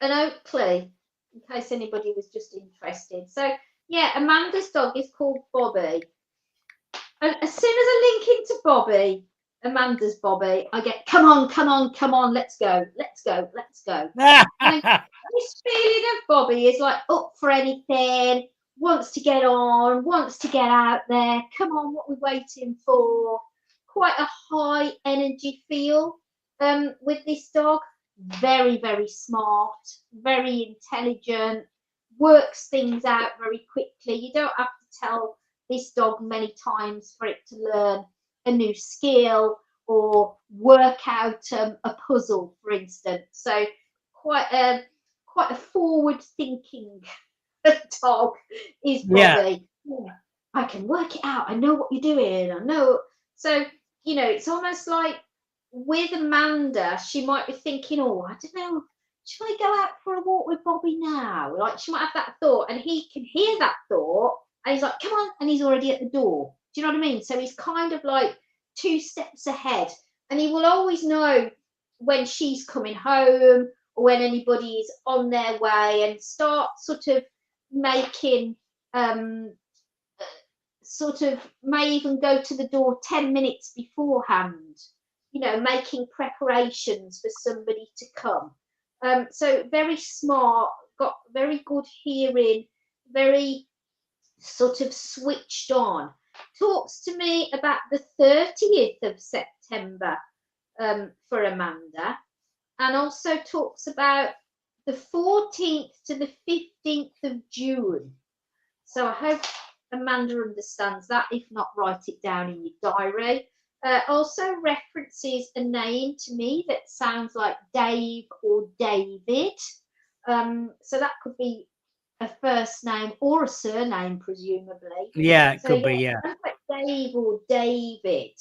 And Oakley, in case anybody was just interested. So yeah, Amanda's dog is called Bobby. And as soon as I link into Bobby, Amanda's Bobby, I get, come on, let's go. And this feeling of Bobby is like up for anything, wants to get on, wants to get out there. Come on, what are we waiting for? Quite a high energy feel with this dog. Very, very smart, very intelligent, works things out very quickly. You don't have to tell this dog many times for it to learn a new skill or work out a puzzle, for instance. So quite a forward-thinking dog is Bobby. Yeah. I can work it out. I know what you're doing. I know. So, you know, it's almost like with Amanda, she might be thinking, oh, I don't know, should I go out for a walk with Bobby now? Like, she might have that thought, and he can hear that thought, and he's like, come on, and he's already at the door. Do you know what I mean? So he's kind of like 2 steps ahead, and he will always know when she's coming home or when anybody is on their way, and start sort of making sort of may even go to the door 10 minutes beforehand, you know, making preparations for somebody to come. So very smart, got very good hearing, very sort of switched on. Talks to me about the 30th of September for Amanda, and also talks about the 14th to the 15th of June. So I hope Amanda understands that. If not, write it down in your diary. Also references a name to me that sounds like Dave or David. So that could be a first name or a surname, presumably. Yeah, it So could be, yeah. sounds like Dave or David.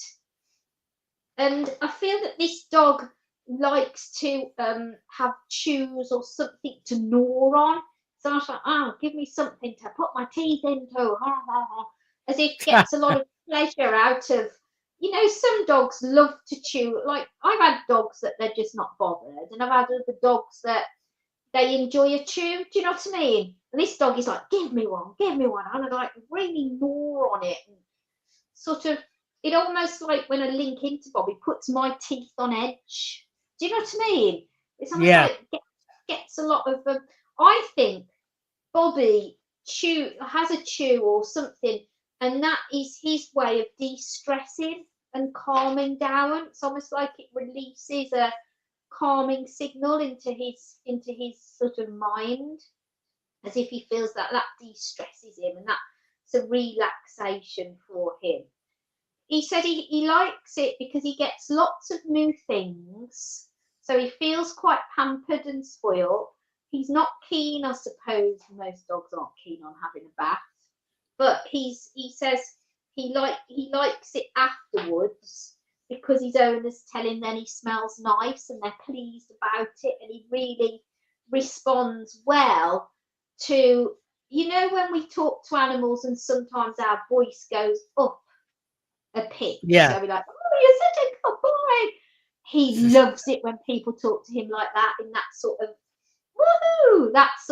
And I feel that this dog likes to have chews or something to gnaw on. So I was like, oh, give me something to put my teeth into. As if gets a lot of pleasure out of, you know, some dogs love to chew. Like, I've had dogs that they're just not bothered, and I've had other dogs that they enjoy a chew. Do you know what I mean? And this dog is like, give me one. And I like really gnaw on it. And sort of, it almost like when I link into Bobby, puts my teeth on edge. Do you know what I mean? It's almost like gets a lot of I think Bobby has a chew or something, and that is his way of de-stressing and calming down. It's almost like it releases a calming signal into his sort of mind, as if he feels that de-stresses him, and that's a relaxation for him. He said he likes it because he gets lots of new things, so he feels quite pampered and spoiled. He's not keen, I suppose most dogs aren't keen on having a bath, but he says he likes it afterwards because his owners tell him then he smells nice and they're pleased about it, and he really responds well to, you know, when we talk to animals and sometimes our voice goes up a pitch. Yeah. So we're like, oh, you're such a good boy. He loves it when people talk to him like that, in that sort of woohoo.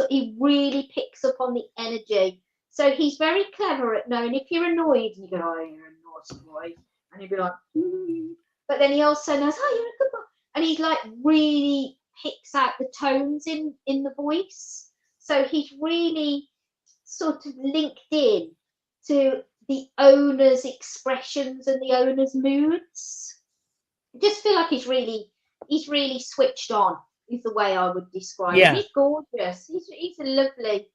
He really picks up on the energy. So he's very clever at knowing if you're annoyed and you go, oh, you're a naughty boy, and he'll be like, but then he also knows, oh, you're a good boy, and he like really picks out the tones in the voice. So he's really sort of linked in to the owner's expressions and the owner's moods. I just feel like he's really switched on, is the way I would describe him. He's gorgeous. He's a lovely,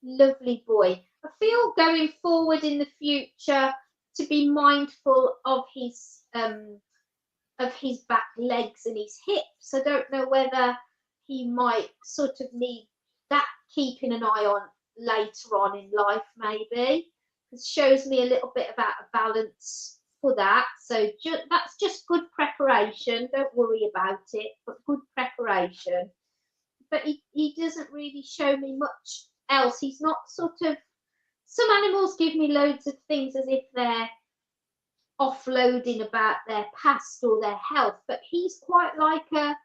lovely boy. I feel going forward in the future to be mindful of his back legs and his hips. I don't know whether he might sort of need that keeping an eye on later on in life, maybe. It shows me a little bit about a balance for that. So that's just good preparation. Don't worry about it, but good preparation. But he doesn't really show me much else. He's not sort of, some animals give me loads of things as if they're offloading about their past or their health, but he's quite like a,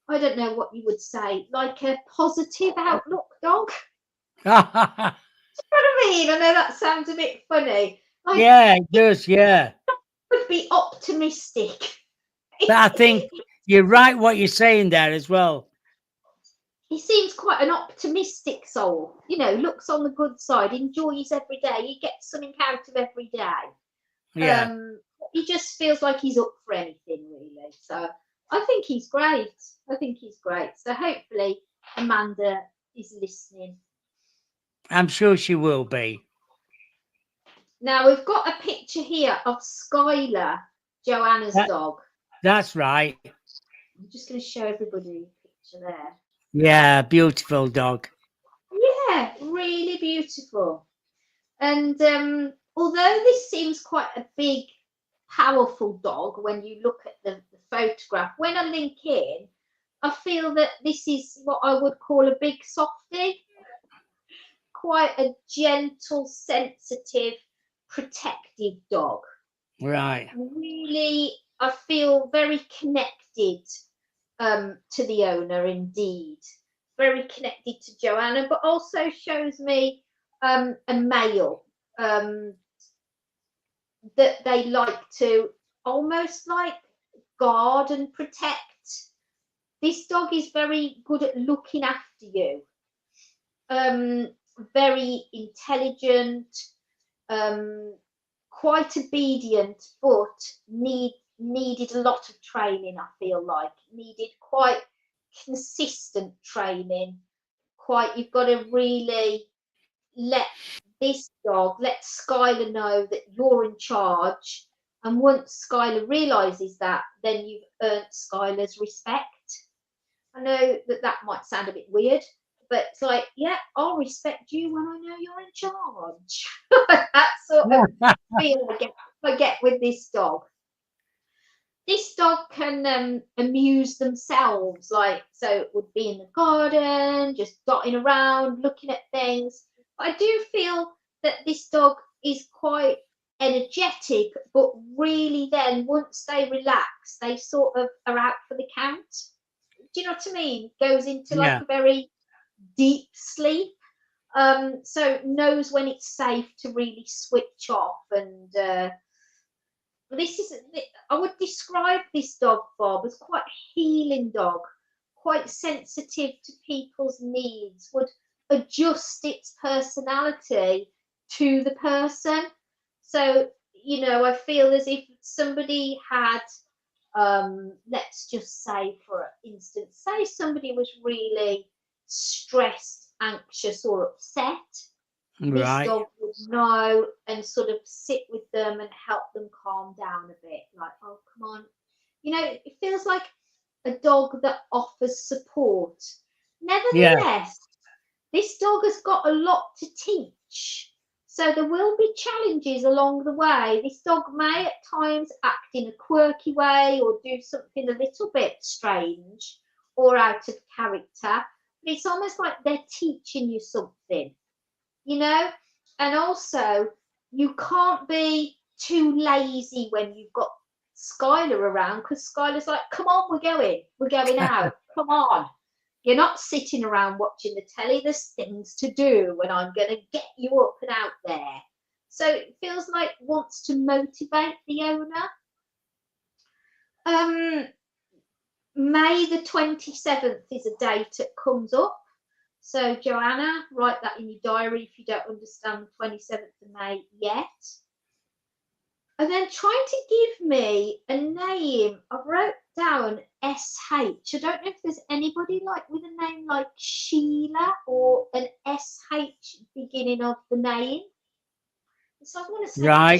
I don't know what you would say, like a positive outlook dog. Do you know what I mean? I know that sounds a bit funny. Like, yeah, it does, yeah. Would be optimistic. But I think you're right what you're saying there as well. He seems quite an optimistic soul, you know, looks on the good side, enjoys every day, he gets something out of every day. Yeah. He just feels like he's up for anything, really. So I think he's great. So hopefully Amanda is listening. I'm sure she will be. Now we've got a picture here of Skylar, Joanna's dog. That's right. I'm just going to show everybody a picture there. Yeah, beautiful dog. Yeah, really beautiful. And although this seems quite a big, powerful dog when you look at the photograph, when I link in, I feel that this is what I would call a big softie. Quite a gentle, sensitive, protective dog. Right. Really, I feel very connected to the owner indeed. Very connected to Joanna, but also shows me a male. that they like to almost like guard and protect. This dog is very good at looking after you. Very intelligent, quite obedient, but needed a lot of training. I feel like needed quite consistent training. You've got to really let let Skylar know that you're in charge. And once Skylar realizes that, then you've earned Skylar's respect. I know that might sound a bit weird, but it's like, yeah, I'll respect you when I know you're in charge. That sort of feel I get with this dog. This dog can amuse themselves, so it would be in the garden, just dotting around, looking at things. I do feel that this dog is quite energetic, but really then once they relax, they sort of are out for the count. Do you know what I mean? Goes into like a very deep sleep. So knows when it's safe to really switch off. And I would describe this dog, Bob, as quite a healing dog, quite sensitive to people's needs, would adjust its personality to the person. So, I feel as if somebody had, let's just say, for instance, say somebody was really stressed, anxious, or upset. This dog would know and sort of sit with them and help them calm down a bit. Like, oh, come on. It feels like a dog that offers support. Nevertheless, this dog has got a lot to teach. So there will be challenges along the way. This dog may at times act in a quirky way or do something a little bit strange or out of character. But it's almost like they're teaching you something, and also you can't be too lazy when you've got Skylar around, because Skylar's like, come on, we're going out, come on. You're not sitting around watching the telly. There's things to do, and I'm going to get you up and out there. So it feels like wants to motivate the owner. May the 27th is a date that comes up. So Joanna, write that in your diary if you don't understand the 27th of May yet. And then trying to give me a name. I wrote down SH. I don't know if there's anybody with a name like Sheila or an SH beginning of the name. So I'm going to say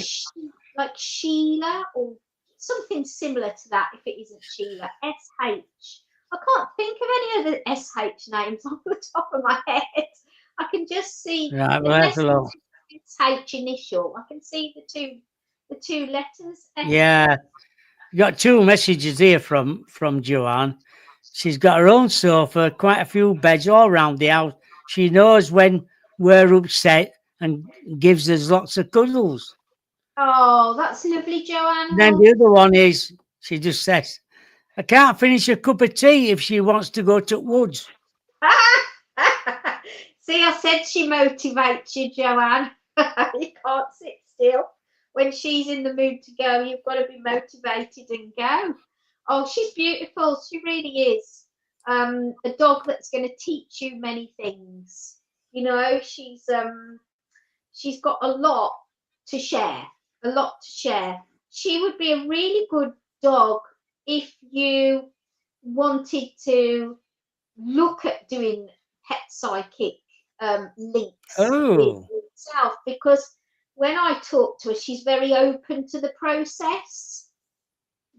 like Sheila or something similar to that if it isn't Sheila. SH. I can't think of any of the SH names off the top of my head. I can just see the SH initial. I can see the two letters. Yeah, you got two messages here from Joanne. She's got her own sofa, quite a few beds all around the house. She knows when we're upset and gives us lots of cuddles. Oh, that's lovely, Joanne. Then the other one is, she just says, I can't finish a cup of tea if she wants to go to woods. See, I said she motivates you, Joanne. You can't sit still. When she's in the mood to go, you've got to be motivated and go. Oh, she's beautiful. She really is. A dog that's going to teach you many things. She's got a lot to share. She would be a really good dog if you wanted to look at doing pet psychic links with yourself, because when I talk to her, she's very open to the process.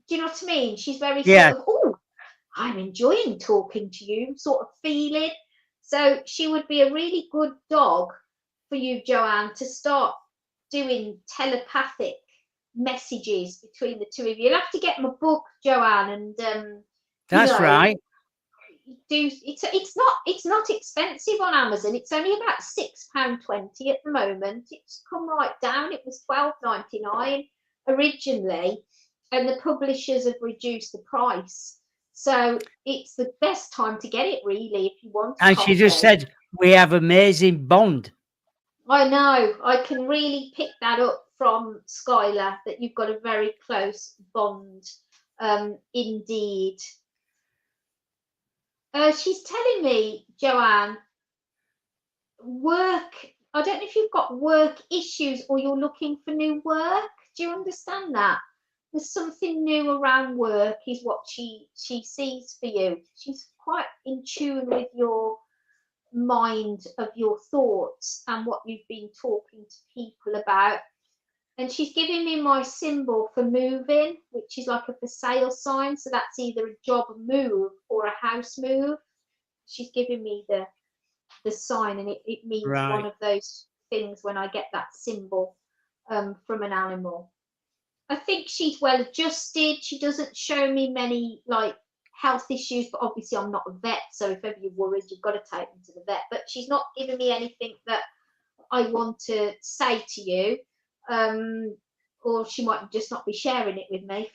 Do you know what I mean? She's very sort of, oh, I'm enjoying talking to you, sort of feeling. So she would be a really good dog for you, Joanne, to start doing telepathic messages between the two of you. You'll have to get my book, Joanne, and that's right. It's not expensive on Amazon. It's only about £6.20 at the moment. It's come right down. It was £12.99 originally, and the publishers have reduced the price. So it's the best time to get it, really, if you want. And she just said we have amazing bond. I know. I can really pick that up from Skylar that you've got a very close bond, indeed. She's telling me, Joanne, work. I don't know if you've got work issues or you're looking for new work. Do you understand that? There's something new around work is what she sees for you. She's quite in tune with your mind, of your thoughts and what you've been talking to people about. And she's giving me my symbol for moving, which is like a for sale sign. So that's either a job move or a house move. She's giving me the sign, and it means one of those things when I get that symbol from an animal. I think she's well adjusted. She doesn't show me many like health issues, but obviously I'm not a vet, so if ever you're worried, you've got to take them to the vet. But she's not giving me anything that I want to say to you, or she might just not be sharing it with me.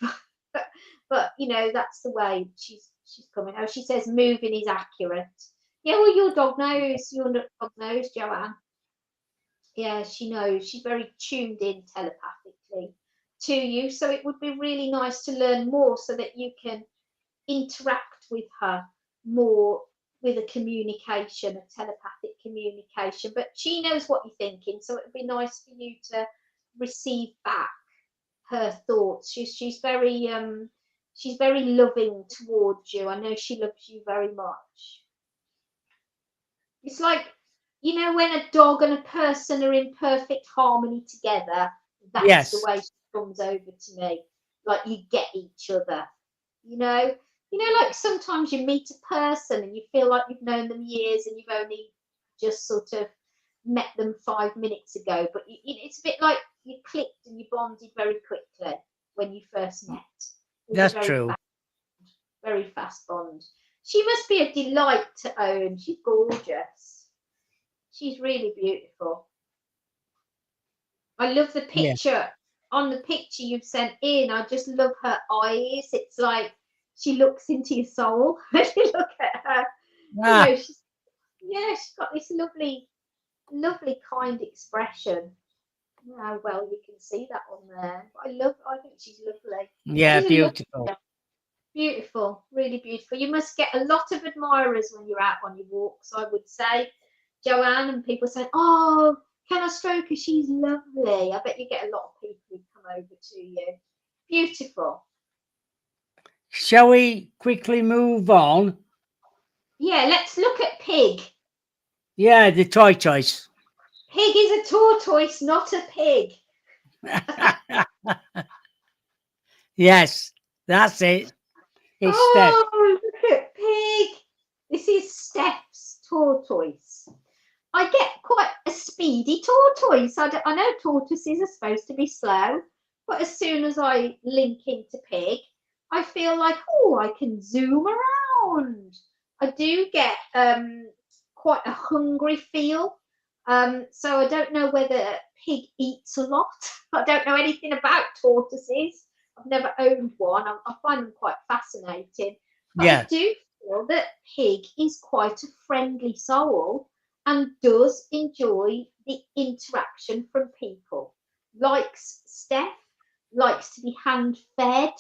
but you know, that's the way she's coming. Oh, she says moving is accurate. Yeah, well, your dog knows. Your dog knows, Joanne. Yeah, she knows. She's very tuned in telepathically to you. So it would be really nice to learn more so that you can interact with her more with a communication, a telepathic communication. But she knows what you're thinking. So it would be nice for you to receive back her thoughts. She's very loving towards you. I know she loves you very much. It's like, you know, when a dog and a person are in perfect harmony together, that's the way she comes over to me. Like you get each other, you know, like sometimes you meet a person and you feel like you've known them years and you've only just sort of met them 5 minutes ago, but it's a bit like you clicked and you bonded very quickly when you first met. That's true. Very fast bond. She must be a delight to own. She's gorgeous. She's really beautiful. I love the picture. Yeah. On the picture you've sent in, I just love her eyes. It's like she looks into your soul when you look at her. You know, she's got this lovely, kind expression. How well you can see that on there. I think she's lovely. Yeah, she's beautiful. Beautiful, really beautiful. You must get a lot of admirers when you're out on your walks, I would say, Joanne, and people saying, oh, can I stroke her? She's lovely. I bet you get a lot of people who come over to you. Beautiful. Shall we quickly move on? Yeah, let's look at Pig. Yeah, the tortoise. Pig is a tortoise, not a pig. Yes, that's it. It's Steph. Look at Pig. This is Steph's tortoise. I get quite a speedy tortoise. I know tortoises are supposed to be slow, but as soon as I link into Pig, I feel like, oh, I can zoom around. I do get quite a hungry feel. So I don't know whether Pig eats a lot. I don't know anything about tortoises. I've never owned one. I find them quite fascinating. But yeah. I do feel that Pig is quite a friendly soul and does enjoy the interaction from people. Likes Steph, likes to be hand-fed.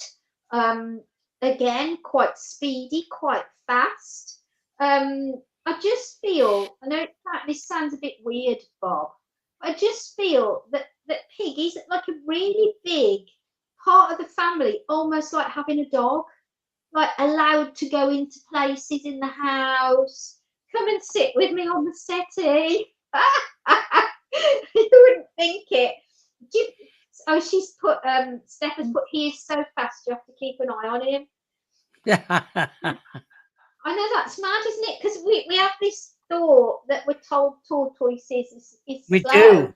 Again, quite speedy, quite fast. I just feel, I know this sounds a bit weird, Bob, but I just feel that Pig is like a really big part of the family, almost like having a dog, like allowed to go into places in the house. Come and sit with me on the settee. You wouldn't think it. She's put, Steph has put, he is so fast, you have to keep an eye on him. I know that's mad, isn't it? Because we have this thought that we're told tortoises is we slow. Do.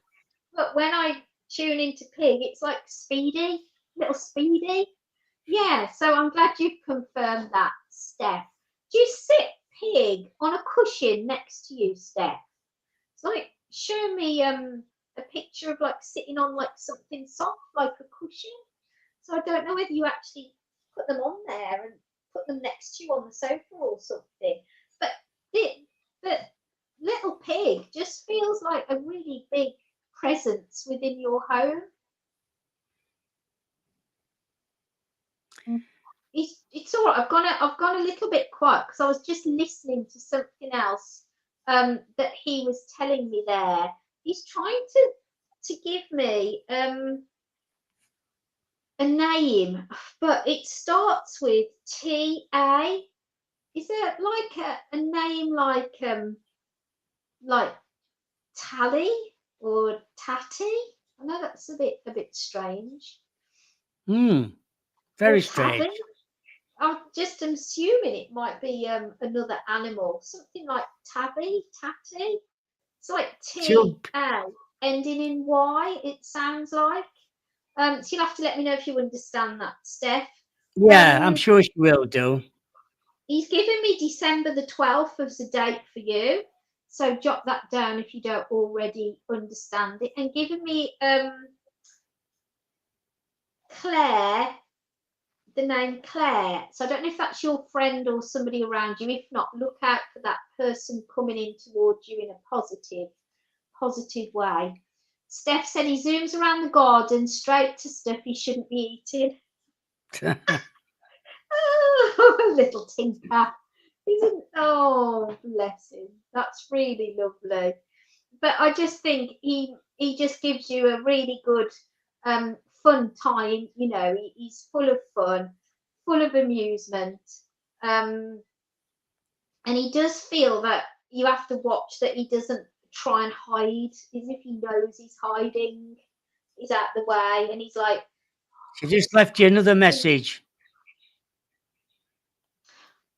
But when I tune into Pig, it's like speedy, little speedy. Yeah, so I'm glad you've confirmed that, Steph. Do you sit Pig on a cushion next to you, Steph? It's like, show me a picture of like sitting on like something soft, like a cushion. So I don't know whether you actually put them on there and put them next to you on the sofa or something. But the little Pig just feels like a really big presence within your home. It's all right. I've gone a little bit quiet because I was just listening to something else that he was telling me there. He's trying to give me a name, but it starts with T-A. Is it like a name like Tally or Tatty? I know that's a bit strange. Very Or strange. Tabby? I'm just assuming it might be another animal, something like Tabby, Tatty. It's like T-A ending in Y, it sounds like. So you'll have to let me know if you understand that, Steph. Yeah, I'm sure she will do. He's given me December the 12th as the date for you. So jot that down if you don't already understand it. And given me Claire, the name Claire. So I don't know if that's your friend or somebody around you. If not, look out for that person coming in towards you in a positive way. Steph said he zooms around the garden straight to stuff he shouldn't be eating. Oh, little tinker. Oh, bless him. That's really lovely. But I just think he just gives you a really good fun time. You know, he's full of fun, full of amusement, and he does feel that you have to watch that he doesn't try and hide, as if he knows he's hiding. He's out the way, and he's like, she just left you another message.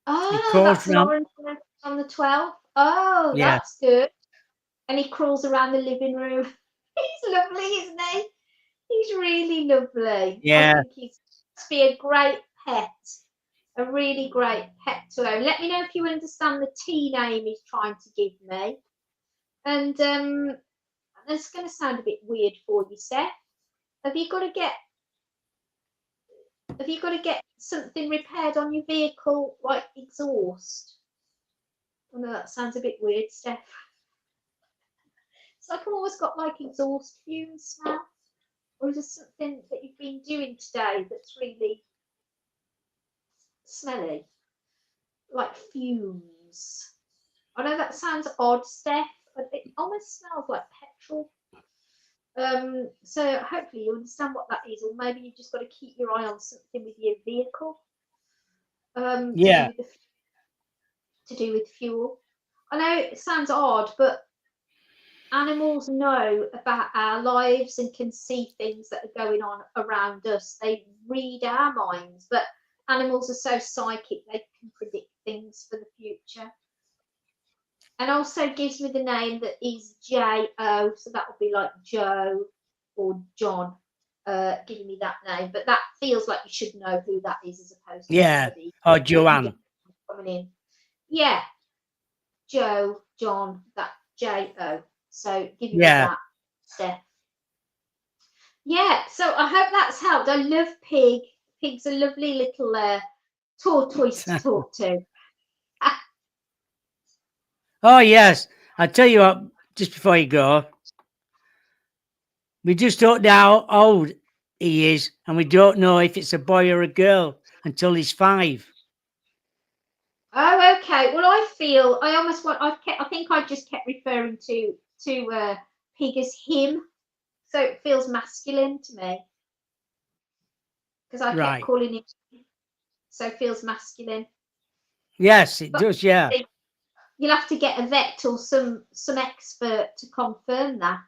oh, that's Lauren on the 12th. Oh, yeah. That's good. And he crawls around the living room. He's lovely, isn't he? He's really lovely. Yeah. I think he's to be a great pet, a really great pet to own. Let me know if you understand the T name he's trying to give me. And it's going to sound a bit weird for you, Seth. Have you got to get something repaired on your vehicle, like exhaust? Oh no, that sounds a bit weird, Steph. It's like I've always got like exhaust fumes smell. Or is there something that you've been doing today that's really smelly? Like fumes. I know that sounds odd, Steph, but it almost smells like petrol. So hopefully you understand what that is, or maybe you've just got to keep your eye on something with your vehicle. Yeah. To do with fuel. I know it sounds odd, but animals know about our lives and can see things that are going on around us. They read our minds, but animals are so psychic they can predict things for the future. And also gives me the name that is J-O, so that would be like Joe or John, giving me that name. But that feels like you should know who that is as opposed to somebody. Or Joanne. Coming in. Yeah. Joe, John, that J-O. So give me that, Steph. Yeah, so I hope that's helped. I love Pig. Pig's a lovely little tortoise to talk to. Oh, yes. I tell you what, just before you go, we just don't know how old he is, and we don't know if it's a boy or a girl until he's 5. Oh, okay. Well, I think I just kept referring to Pig as him, so it feels masculine to me because I kept calling him, so it feels masculine. Yes, it does. Yeah. You'll have to get a vet or some expert to confirm that.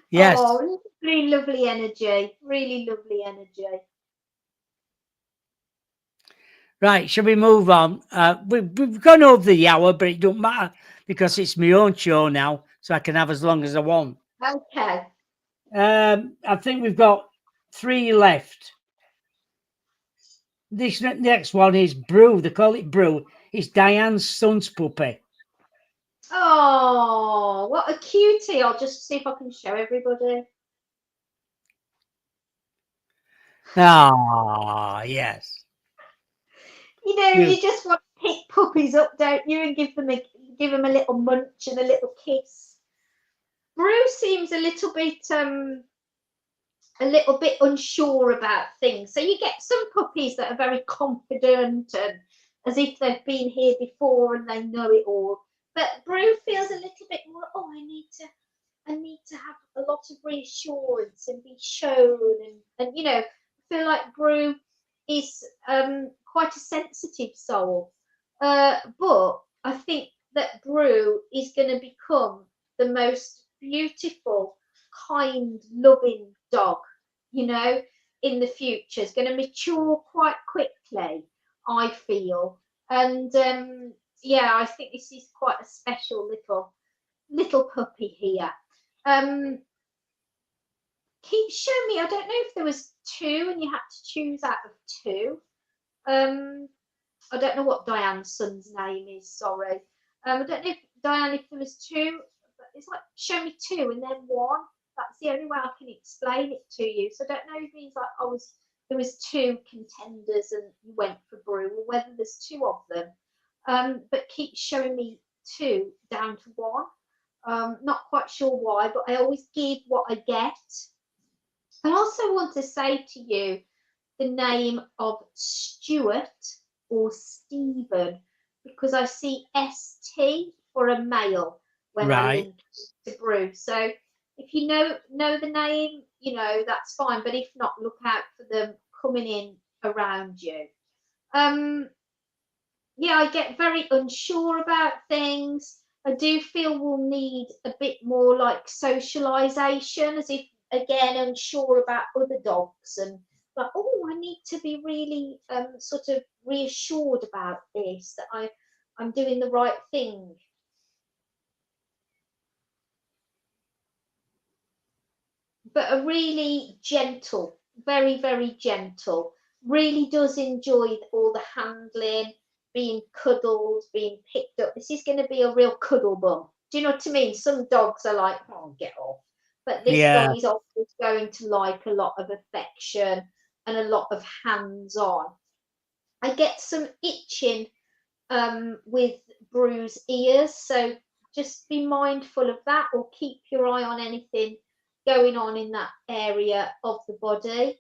Yes. Oh, really lovely energy. Really lovely energy. Right, shall we move on? We've gone over the hour, but it don't matter because it's my own show now, so I can have as long as I want. Okay. I think we've got 3 left. This next one is Brew. They call it Brew. It's Diane's son's puppy. Oh, what a cutie. I'll just see if I can show everybody. Ah, yes. You know, you just want to pick puppies up, don't you, and give them a little munch and a little kiss. Brew seems a little bit a little bit unsure about things. So you get some puppies that are very confident and as if they've been here before and they know it all. But Brew feels a little bit more, oh, I need to have a lot of reassurance and be shown, and you know, I feel like Brew is quite a sensitive soul. But I think that Brew is going to become the most beautiful, kind, loving dog, you know, in the future. It's going to mature quite quickly, I feel. And yeah, I think this is quite a special little puppy here. Keep showing me. I don't know if there was two and you had to choose out of two. I don't know what Diane's son's name is. Sorry. I don't know if Diane, if there was two, but it's like show me two and then one. That's the only way I can explain it to you. So I don't know if he's like there was two contenders and you went for Brew, or whether there's two of them. But keep showing me two down to one. Not quite sure why, but I always give what I get. I also want to say to you the name of Stuart or Stephen, because I see ST for a male when I link to Brew. So if you know the name, you know, that's fine. But if not, look out for them coming in around you. Yeah, I get very unsure about things. I do feel we'll need a bit more like socialization, as if, again, unsure about other dogs and like, oh, I need to be really sort of reassured about this, that I'm doing the right thing. But a really gentle, very, very gentle, really does enjoy all the handling, being cuddled, being picked up. This is going to be a real cuddle bum. Do you know what I mean? Some dogs are like, oh, get off. But this dog is always going to like a lot of affection and a lot of hands-on. I get some itching with Brew's ears, so just be mindful of that, or keep your eye on anything going on in that area of the body.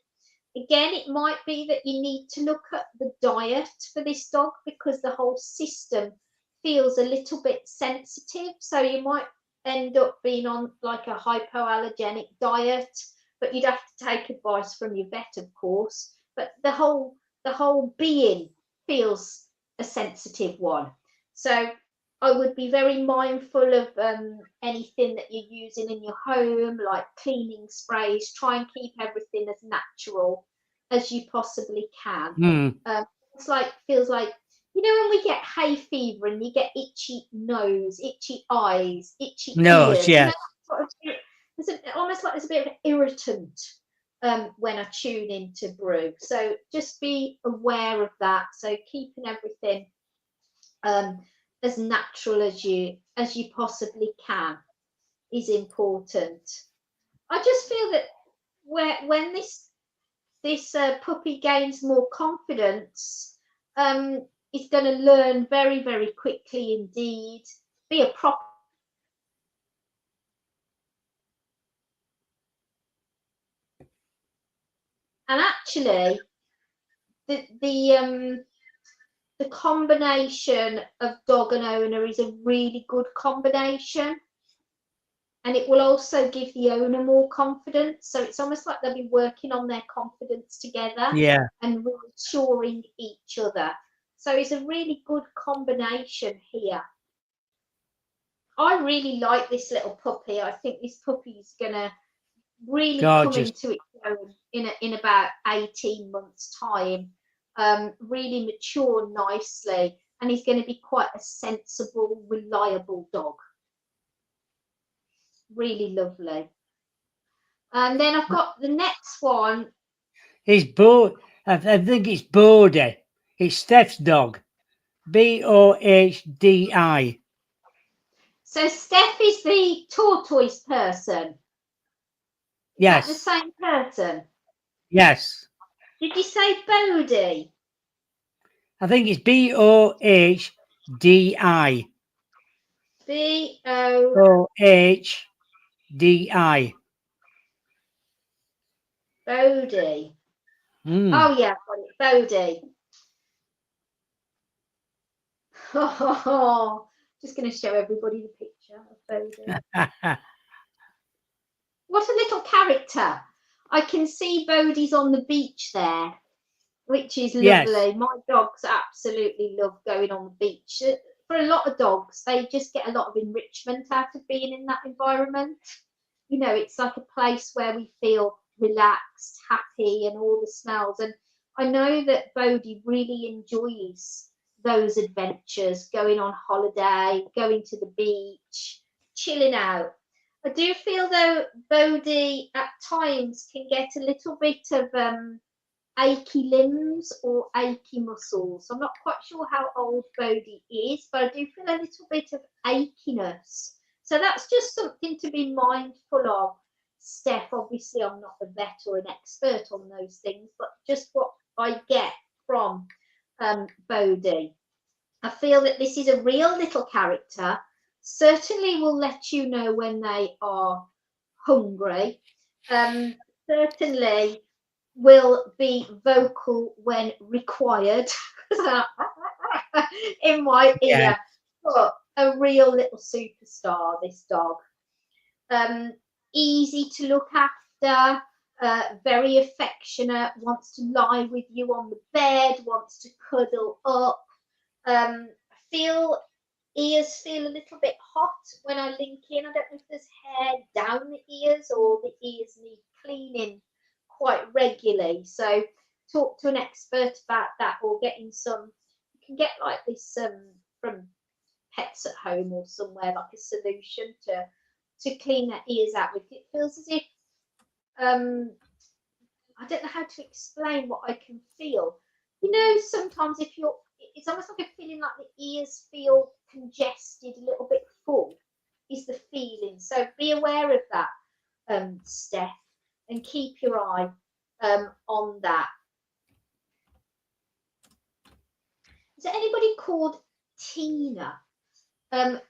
Again, it might be that you need to look at the diet for this dog, because the whole system feels a little bit sensitive. So you might end up being on like a hypoallergenic diet, but you'd have to take advice from your vet, of course. But the whole being feels a sensitive one. So I would be very mindful of anything that you're using in your home, like cleaning sprays. Try and keep everything as natural as you possibly can. It's like, feels like, you know, when we get hay fever and you get itchy nose, itchy eyes, itchy ears. Yeah. You know, almost like there's a bit of an irritant when I tune into Brew. So just be aware of that. So keeping everything as natural as you possibly can is important. I just feel that when this puppy gains more confidence, is going to learn very, very quickly indeed, be a proper. And actually, the combination of dog and owner is a really good combination, and it will also give the owner more confidence. So it's almost like they'll be working on their confidence together, and reassuring each other. So it's a really good combination here. I really like this little puppy. I think this puppy is gonna really come into its own in about 18 months' time. Really mature nicely, and he's going to be quite a sensible, reliable dog. Really lovely. And then I've got the next one. I think it's Bodhi. It's Steph's dog. Bohdi. So Steph is the tortoise person. Yes. Is that the same person? Yes. Did you say Bodhi? I think it's Bohdi. Bohdi. Bodhi. Mm. Oh yeah, got it. Bodhi. Oh, just going to show everybody the picture of Bodhi. What a little character. I can see Bodhi's on the beach there, which is Yes. lovely. My dogs absolutely love going on the beach. For a lot of dogs, they just get a lot of enrichment out of being in that environment. You know, it's like a place where we feel relaxed, happy, and all the smells. And I know that Bodhi really enjoys those adventures, going on holiday, going to the beach, chilling out. I do feel though Bodhi at times can get a little bit of achy limbs or achy muscles. I'm not quite sure how old Bodhi is, but I do feel a little bit of achiness. So that's just something to be mindful of. Steph, obviously I'm not a vet or an expert on those things, but just what I get from Bodhi. I feel that this is a real little character. Certainly will let you know when they are hungry. Certainly will be vocal when required in my ear. Yeah. But a real little superstar, this dog. Easy to look after, very affectionate, wants to lie with you on the bed, wants to cuddle up. Ears feel a little bit hot when I link in. I don't know if there's hair down the ears or the ears need cleaning quite regularly. So talk to an expert about that, or getting some. You can get like this from Pets at Home or somewhere, like a solution to clean their ears out with. It feels as if I don't know how to explain what I can feel. You know, sometimes if you're, it's almost like a feeling like the ears feel congested, a little bit full, is the feeling. So be aware of that, Steph, and keep your eye on that. Is there anybody called Tina?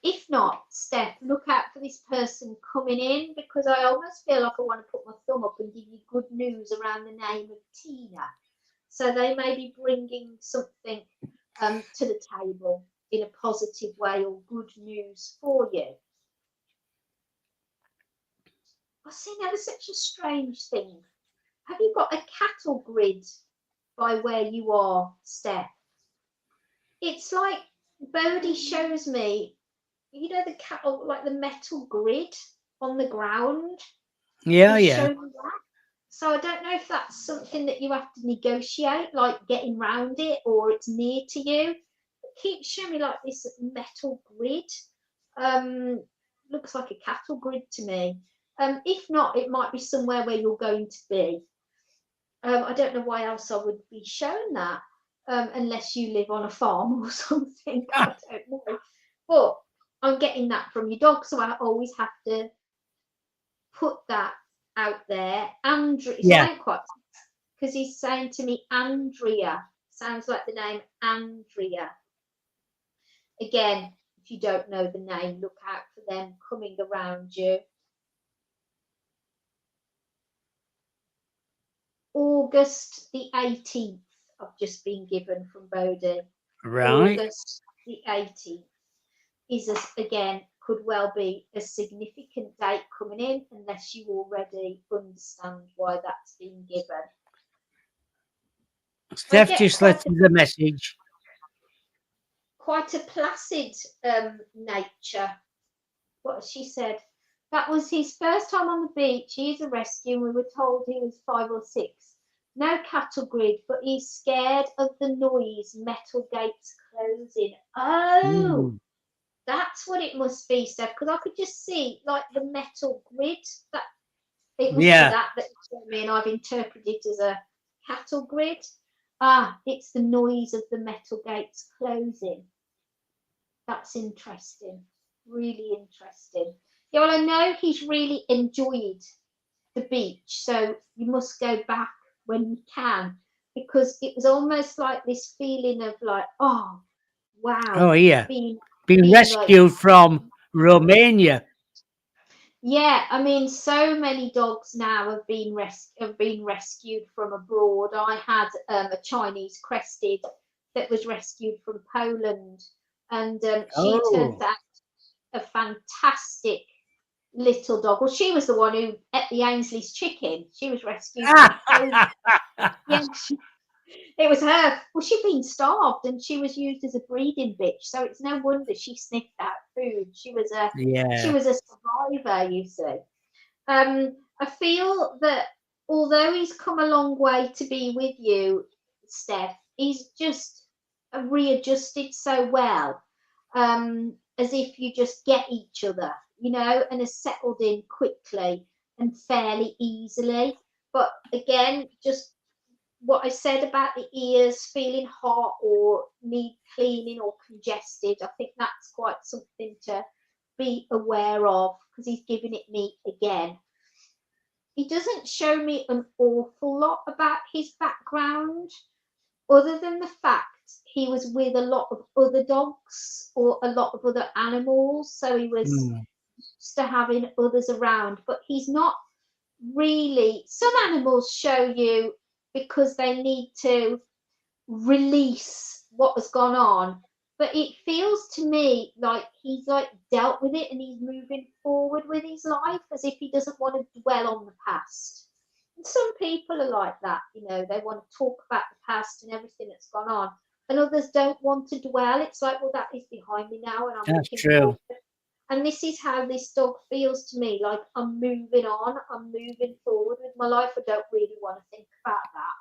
If not, Steph, look out for this person coming in, because I almost feel like I want to put my thumb up and give you good news around the name of Tina. So they may be bringing something to the table in a positive way, or good news for you. I see now there's such a strange thing. Have you got a cattle grid by where you are, Steph? It's like Bodhi shows me, you know, the cattle, like the metal grid on the ground. Yeah, They yeah. show me that. So I don't know if that's something that you have to negotiate, like getting round it, or it's near to you. It keeps showing me like this metal grid. Looks like a cattle grid to me. If not, it might be somewhere where you're going to be. I don't know why else I would be shown that, unless you live on a farm or something. I don't know. But I'm getting that from your dog, so I always have to put that out there. Andrea, Yeah. because he's saying to me, Andrea. Sounds like the name Andrea. Again, if you don't know the name, look out for them coming around you. August the 18th, I've just been given from Bodhi. Right. August the 18th is, again, could well be a significant date coming in, unless you already understand why that's been given. Steph just left the message. Quite a placid nature. What she said. That was his first time on the beach. He's a rescue, and we were told he was 5 or 6. No cattle grid, but he's scared of the noise, metal gates closing. Oh, that's what it must be, Steph, because I could just see like the metal grid. That it must be that showed me, and I've interpreted it as a cattle grid. Ah, it's the noise of the metal gates closing. That's interesting. Really interesting. Yeah, well, I know he's really enjoyed the beach, so you must go back when you can, because it was almost like this feeling of like, oh, wow. Oh, yeah. Being being rescued like, from Romania. Yeah, I mean, so many dogs now have been rescued from abroad. I had a Chinese crested that was rescued from Poland, and she turns Oh. out a fantastic little dog. Well, she was the one who ate the Ainsley's chicken. She was rescued from Poland. Yeah, it was her. Well, she'd been starved and she was used as a breeding bitch, so it's no wonder she sniffed out food. She Yeah. was a survivor, you see. I feel that although he's come a long way to be with you, Steph, he's just readjusted so well, as if you just get each other, and has settled in quickly and fairly easily. But again, just what I said about the ears feeling hot or need cleaning or congested, I think that's quite something to be aware of because he's giving it me again. He doesn't show me an awful lot about his background, other than the fact he was with a lot of other dogs or a lot of other animals, so he was Mm. used to having others around. But he's not really. Some animals show you because they need to release what has gone on. But it feels to me like he's like dealt with it and he's moving forward with his life as if he doesn't want to dwell on the past. And some people are like that, they want to talk about the past and everything that's gone on. And others don't want to dwell. It's like, well, that is behind me now and I'm That's looking true. forward. And this is how this dog feels to me, like I'm moving on, I'm moving forward with my life. I don't really want to think about that.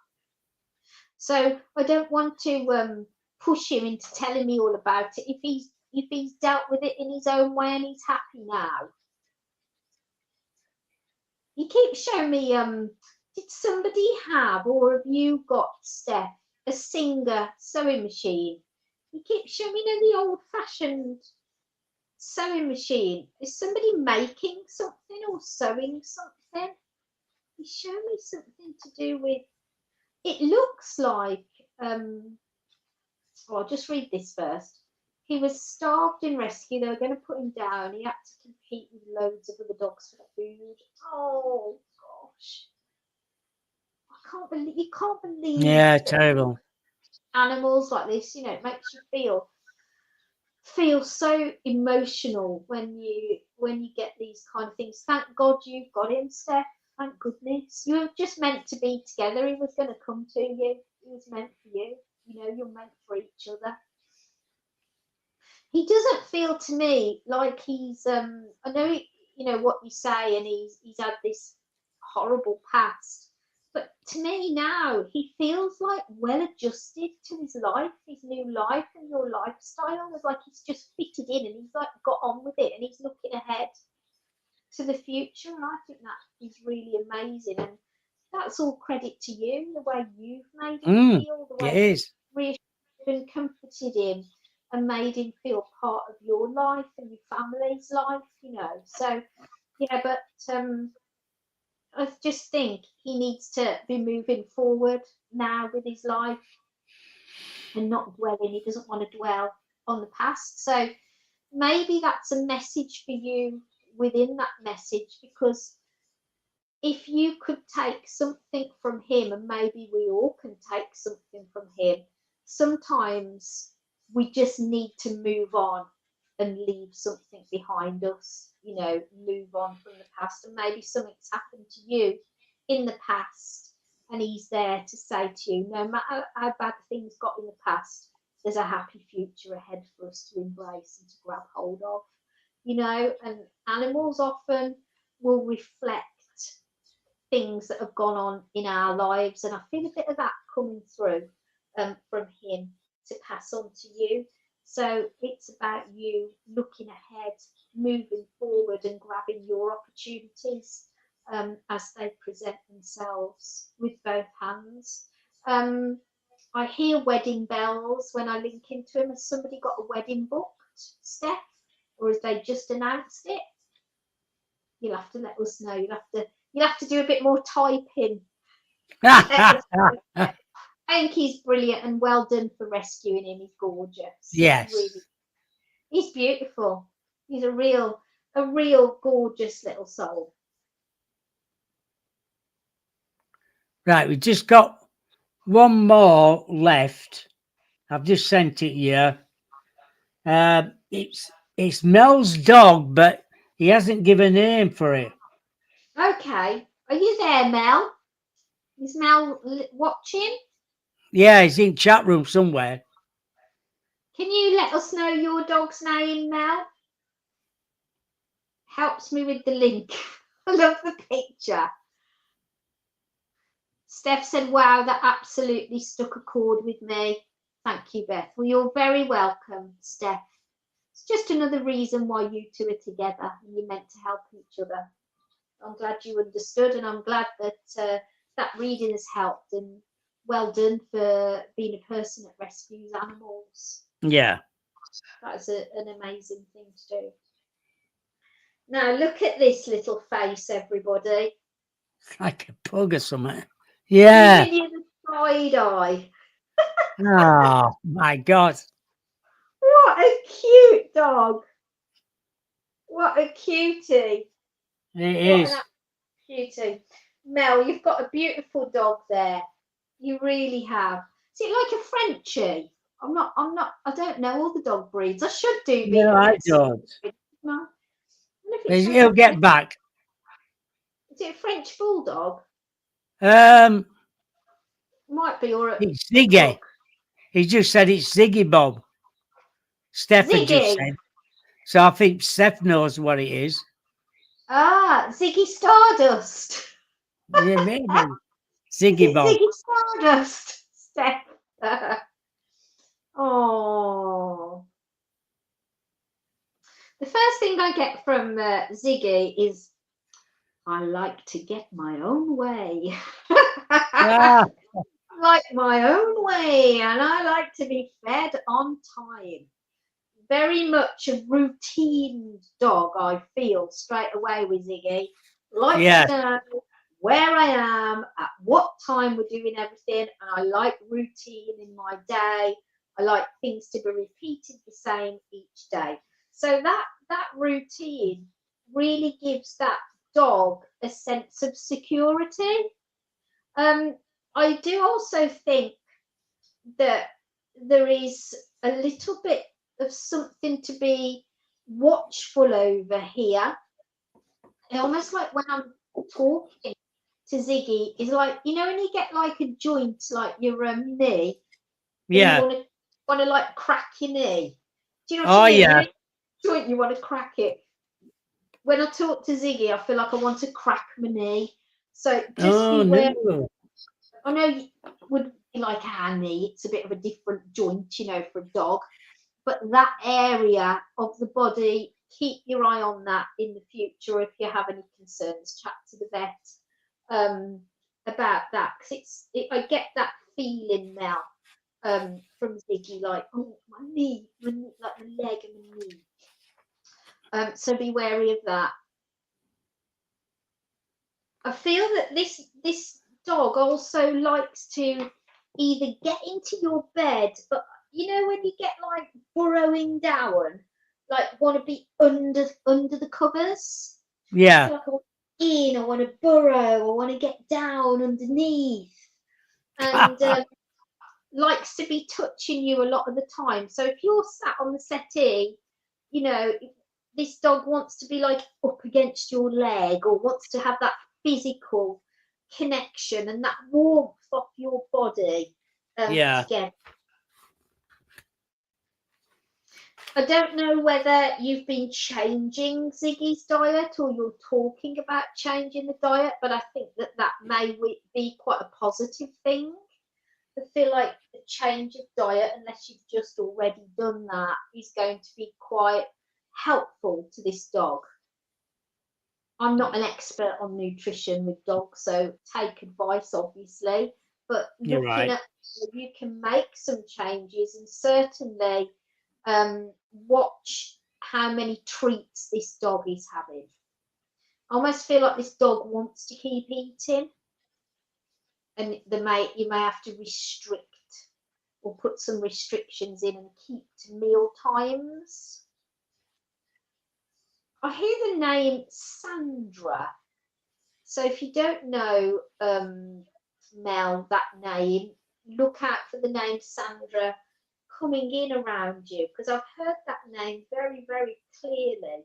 So I don't want to push him into telling me all about it if he's dealt with it in his own way and he's happy now. You keep showing me did somebody have or have you got, Steph, a Singer sewing machine? You keep showing me the old fashioned sewing machine. Is somebody making something or sewing something? You show me something to do with, it looks like I'll just read this first. He was starved in rescue. They were going to put him down. He had to compete with loads of other dogs for food. Oh gosh, you can't believe Yeah, that terrible. animals like this. It makes you feel so emotional when you get these kind of things. Thank God you've got him, Steph. Thank goodness. You were just meant to be together. He was going to come to you. He was meant for you. You're meant for each other. He doesn't feel to me like he's I know what you say, and he's had this horrible past, but to me now he feels like well adjusted to his life, his new life, and your lifestyle. It's like he's just fitted in and he's like got on with it and he's looking ahead to the future, and I think that is really amazing, and that's all credit to you, the way you've made him Mm. feel, the It way is. reassured and comforted him and made him feel part of your life and your family's life. So yeah, but I just think he needs to be moving forward now with his life and not dwelling. He doesn't want to dwell on the past. So maybe that's a message for you within that message, because if you could take something from him, and maybe we all can take something from him, sometimes we just need to move on and leave something behind us, move on from the past. And maybe something's happened to you in the past, and he's there to say to you, no matter how bad things got in the past, there's a happy future ahead for us to embrace and to grab hold of. And animals often will reflect things that have gone on in our lives, and I feel a bit of that coming through from him to pass on to you. So it's about you looking ahead, moving forward, and grabbing your opportunities as they present themselves with both hands. I hear wedding bells when I link into him. Has somebody got a wedding booked, Steph, or has they just announced it? You'll have to let us know. You'll have to do a bit more typing. I think he's brilliant, and well done for rescuing him. He's gorgeous. Yes. He's beautiful. He's a real a real gorgeous little soul. Right, we just got one more left. I've just sent it here. It's Mel's dog, but he hasn't given a name for it. Okay, are you there, Mel? Is Mel watching? Yeah, he's in chat room somewhere. Can you let us know your dog's name, Mel? Helps me with the link. I love the picture. Steph said, wow, that absolutely struck a chord with me. Thank you, Beth. Well, you're very welcome, Steph. It's just another reason why you two are together and you're meant to help each other. I'm glad you understood, and I'm glad that that reading has helped, and well done for being a person that rescues animals. Yeah. That's an amazing thing to do. Now, look at this little face, everybody. Like a pug or something. Yeah. Giving you the side eye. Oh, my God. What a cute dog. What a cutie. It is. Cutie. Mel, you've got a beautiful dog there. You really have. Is it like a Frenchie? I don't know all the dog breeds. I should do. No, I don't. No. He'll get back. Is it a French bulldog? Might be, or it's Ziggy. He just said it's Ziggy Bob. Steph had just said. So I think Steph knows what it is. Ah, Ziggy Stardust. Yeah, maybe. Ziggy Bob. Ziggy Stardust, Steph. Oh. The first thing I get from Ziggy is, I like to get my own way. Yeah. Like my own way, and I like to be fed on time. Very much a routine dog, I feel, straight away with Ziggy. Like to know where I am, at what time we're doing everything, and I like routine in my day. I like things to be repeated the same each day. So that routine really gives that dog a sense of security. I do also think that there is a little bit of something to be watchful over here. Almost like when I'm talking to Ziggy, is like, you know, when you get like a joint, like your knee, yeah, you want to like crack your knee. Do you know what I mean? Yeah. Joint, you want to crack it. When I talk to Ziggy, I feel like I want to crack my knee. So just beware. No. I know you would be like our knee. It's a bit of a different joint, you know, for a dog. But that area of the body, keep your eye on that in the future. If you have any concerns, chat to the vet about that, because I get that feeling now from Ziggy, like, oh, my knee, like the leg and the knee. So be wary of that. I feel that this dog also likes to either get into your bed, but you know when you get like burrowing down, like want to be under the covers. Yeah. I feel like I want in, I want to burrow, I want to get down underneath, and likes to be touching you a lot of the time. So if you're sat on the settee, you know, this dog wants to be like up against your leg, or wants to have that physical connection and that warmth of your body together. I don't know whether you've been changing Ziggy's diet or you're talking about changing the diet, but I think that may be quite a positive thing. I feel like the change of diet, unless you've just already done that, is going to be quite helpful to this dog. I'm not an expert on nutrition with dogs, so take advice, obviously, but looking at you can make some changes, and certainly watch how many treats this dog is having. I almost feel like this dog wants to keep eating, and you may have to restrict or put some restrictions in and keep to meal times. I hear the name Sandra. So if you don't know, Mel, that name, look out for the name Sandra coming in around you, because I've heard that name very, very clearly.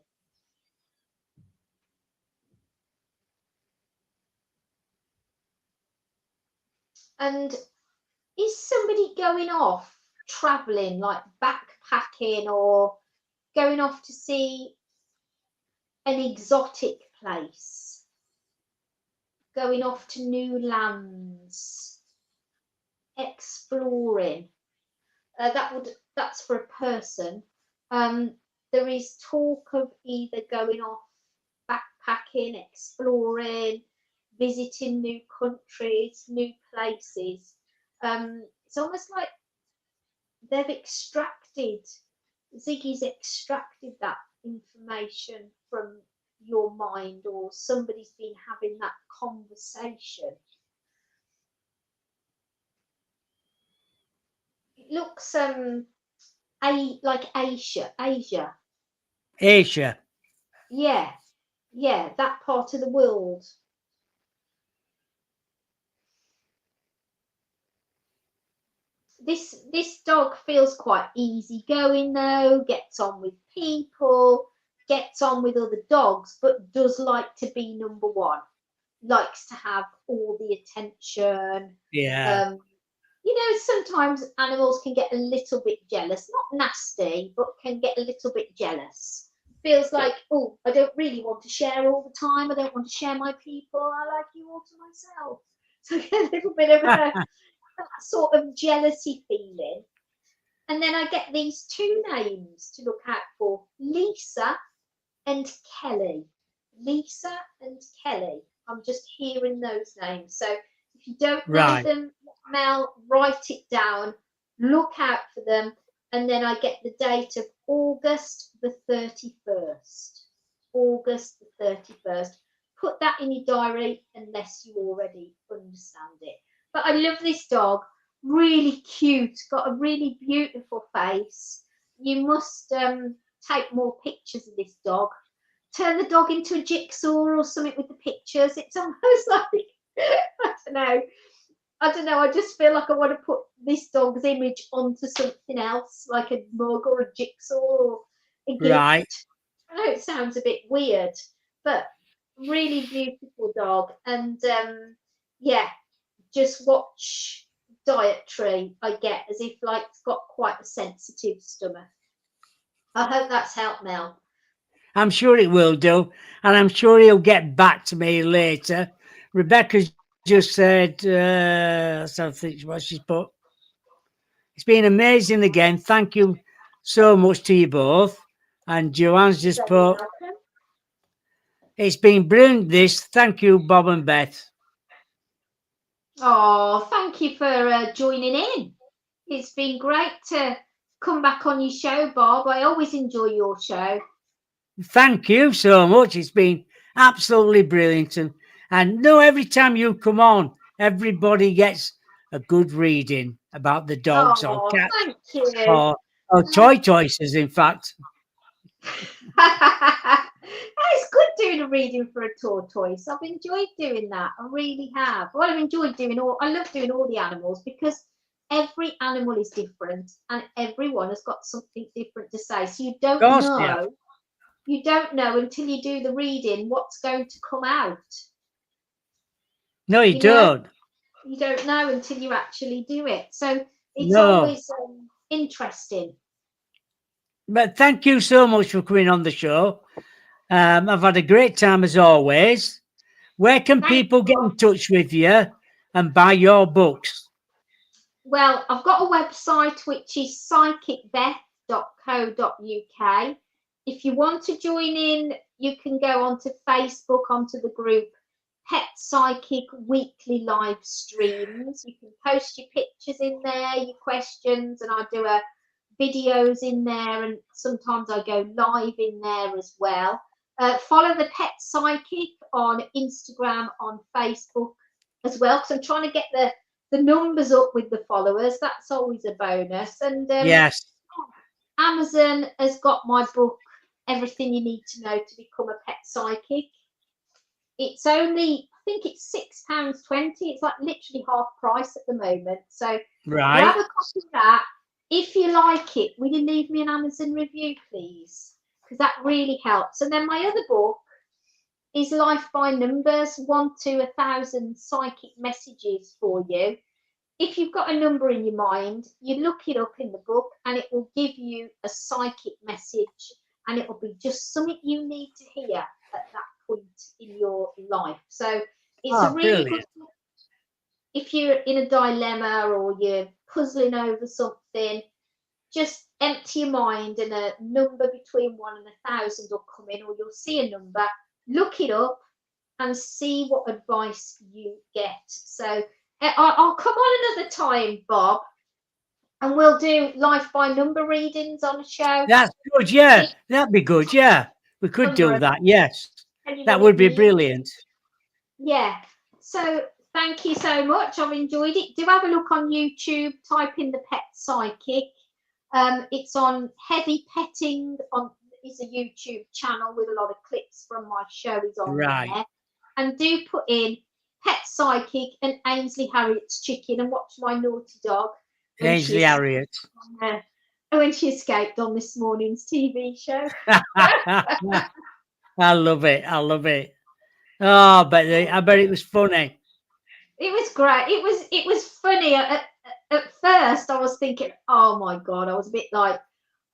And is somebody going off traveling, like backpacking, or going off to see an exotic place, going off to new lands, exploring? That's for a person. There is talk of either going off backpacking, exploring, visiting new countries, new places. It's almost like they've extracted, Ziggy's extracted that information from your mind, or somebody's been having that conversation. It looks like Asia. Asia. Yeah, that part of the world. This dog feels quite easygoing though, gets on with people, gets on with other dogs, but does like to be number one. Likes to have all the attention. Yeah. You know, sometimes animals can get a little bit jealous, not nasty, but can get a little bit jealous. Feels like, oh, I don't really want to share all the time. I don't want to share my people. I like you all to myself. So I get a little bit of that sort of jealousy feeling. And then I get these two names to look out for: Lisa and Kelly. Lisa and Kelly. I'm just hearing those names. So if you don't know them, Mel, write it down, look out for them, and then I get the date of August the 31st. August the 31st. Put that in your diary unless you already understand it. But I love this dog. Really cute. Got a really beautiful face. You must take more pictures of this dog. Turn the dog into a jigsaw or something with the pictures. It's almost like, I don't know. I just feel like I want to put this dog's image onto something else, like a mug or a jigsaw or a gift. Right. I know it sounds a bit weird, but really beautiful dog. And yeah, just watch Dietary. I get as if like it's got quite a sensitive stomach. I hope that's helped, Mel. I'm sure it will do, and I'm sure he'll get back to me later. Rebecca's just said, something what she's put. It's been amazing again. Thank you so much to you both. And Joanne's just put, it's been brilliant this. Thank you, Bob and Beth. Oh, thank you for joining in. It's been great to come back on your show, Bob. I always enjoy your show. Thank you so much. It's been absolutely brilliant. And no, every time you come on, everybody gets a good reading about the dogs or cats. Thank you. Or toy choices, in fact. It's good doing a reading for a tortoise. I've enjoyed doing that. I really have. Well, I've enjoyed I love doing all the animals, because every animal is different and everyone has got something different to say. So you don't know. Yeah. You don't know until you do the reading what's going to come out. No, you don't. You don't know until you actually do it. So it's always interesting. But thank you so much for coming on the show. I've had a great time as always. Where can people get in touch with you and buy your books? Well, I've got a website which is psychicbeth.co.uk. If you want to join in, you can go onto Facebook, onto the group Pet Psychic Weekly Live Streams. You can post your pictures in there, your questions, and I do videos in there, and sometimes I go live in there as well. Follow the Pet Psychic on Instagram, on Facebook as well, because I'm trying to get the numbers up with the followers. That's always a bonus. And yes, Amazon has got my book everything you need to know to become a pet psychic. It's only, I think it's £6.20. It's like literally half price at the moment. So Right. grab a copy of that. If you like it, will you leave me an Amazon review, please? Because that really helps. And then my other book is Life by Numbers, 1 to 1,000 psychic messages for you. If you've got a number in your mind, you look it up in the book and it will give you a psychic message, and it will be just something you need to hear at that point in your life. So it's a really good book. If you're in a dilemma or you're puzzling over something, just empty your mind and a number between 1 and 1,000 will come in, or you'll see a number, look it up and see what advice you get. So I'll come on another time, Bob, and we'll do life by number readings on a show. That's good, yeah. That'd be good, yeah. We could do that, yes. That would be brilliant. Yeah. So thank you so much. I've enjoyed it. Do have a look on YouTube. Type in the Pet Psychic. It's on Heavy Petting. Is a YouTube channel with a lot of clips from my show is on there. And do put in Pet Psychic and Ainsley Harriet's Chicken and watch my naughty dog. Ainsley Harriet. When she escaped on this morning's TV show. I love it. I love it. Oh, but I bet it was funny. It was great. It was funny. At first, I was thinking, oh my God, I was a bit like,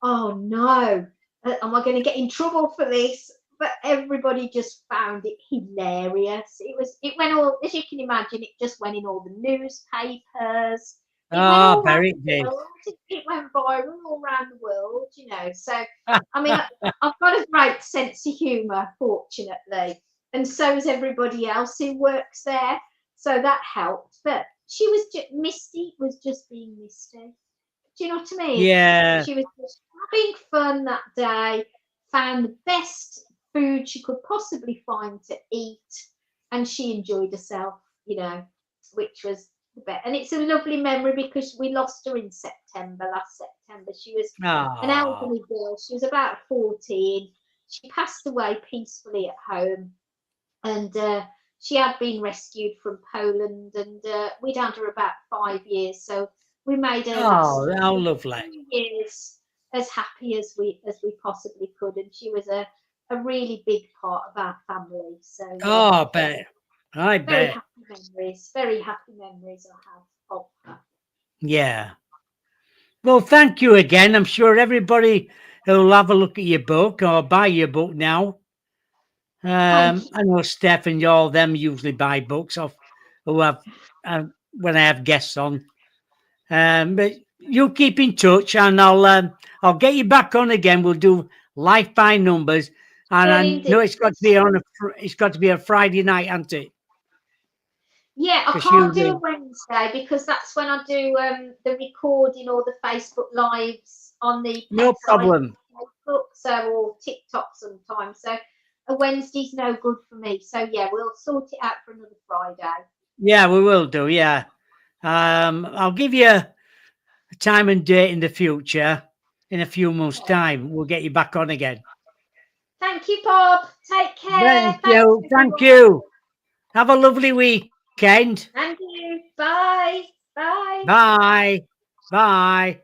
oh no, am I going to get in trouble for this? But everybody just found it hilarious. It went all, as you can imagine, it just went in all the newspapers. Oh, very good. It went viral all around the world, you know. So, I mean, I've got a great sense of humour, fortunately. And so is everybody else who works there. So that helped. But Misty was just being Misty. Do you know what I mean? Yeah. She was just having fun that day, found the best food she could possibly find to eat, and she enjoyed herself, you know, which was the best. And it's a lovely memory because we lost her in last September. She was an elderly girl. She was about 14. She passed away peacefully at home, and she had been rescued from Poland, and we'd had her about 5 years. So we made her how lovely 2 years as happy as we possibly could, and she was a really big part of our family. So I bet. Very happy memories I have of her. Yeah. Well, thank you again. I'm sure everybody who'll have a look at your book or buy your book now. I know Steph and all them usually buy books off who have when I have guests on. But you keep in touch, and I'll get you back on again. We'll do Life by Numbers, and I know it's got to be a Friday night, hasn't it? Yeah, I can't do a Wednesday because that's when I do the recording or the Facebook lives on the no problem Facebook, or TikTok sometimes. So a Wednesday's no good for me. So yeah, we'll sort it out for another Friday. Yeah, we will do. Yeah, I'll give you a time and date in the future. In a few months' time, we'll get you back on again. Thank you, Bob. Take care. Thank you. Have a lovely weekend. Thank you. Bye. Bye. Bye. Bye.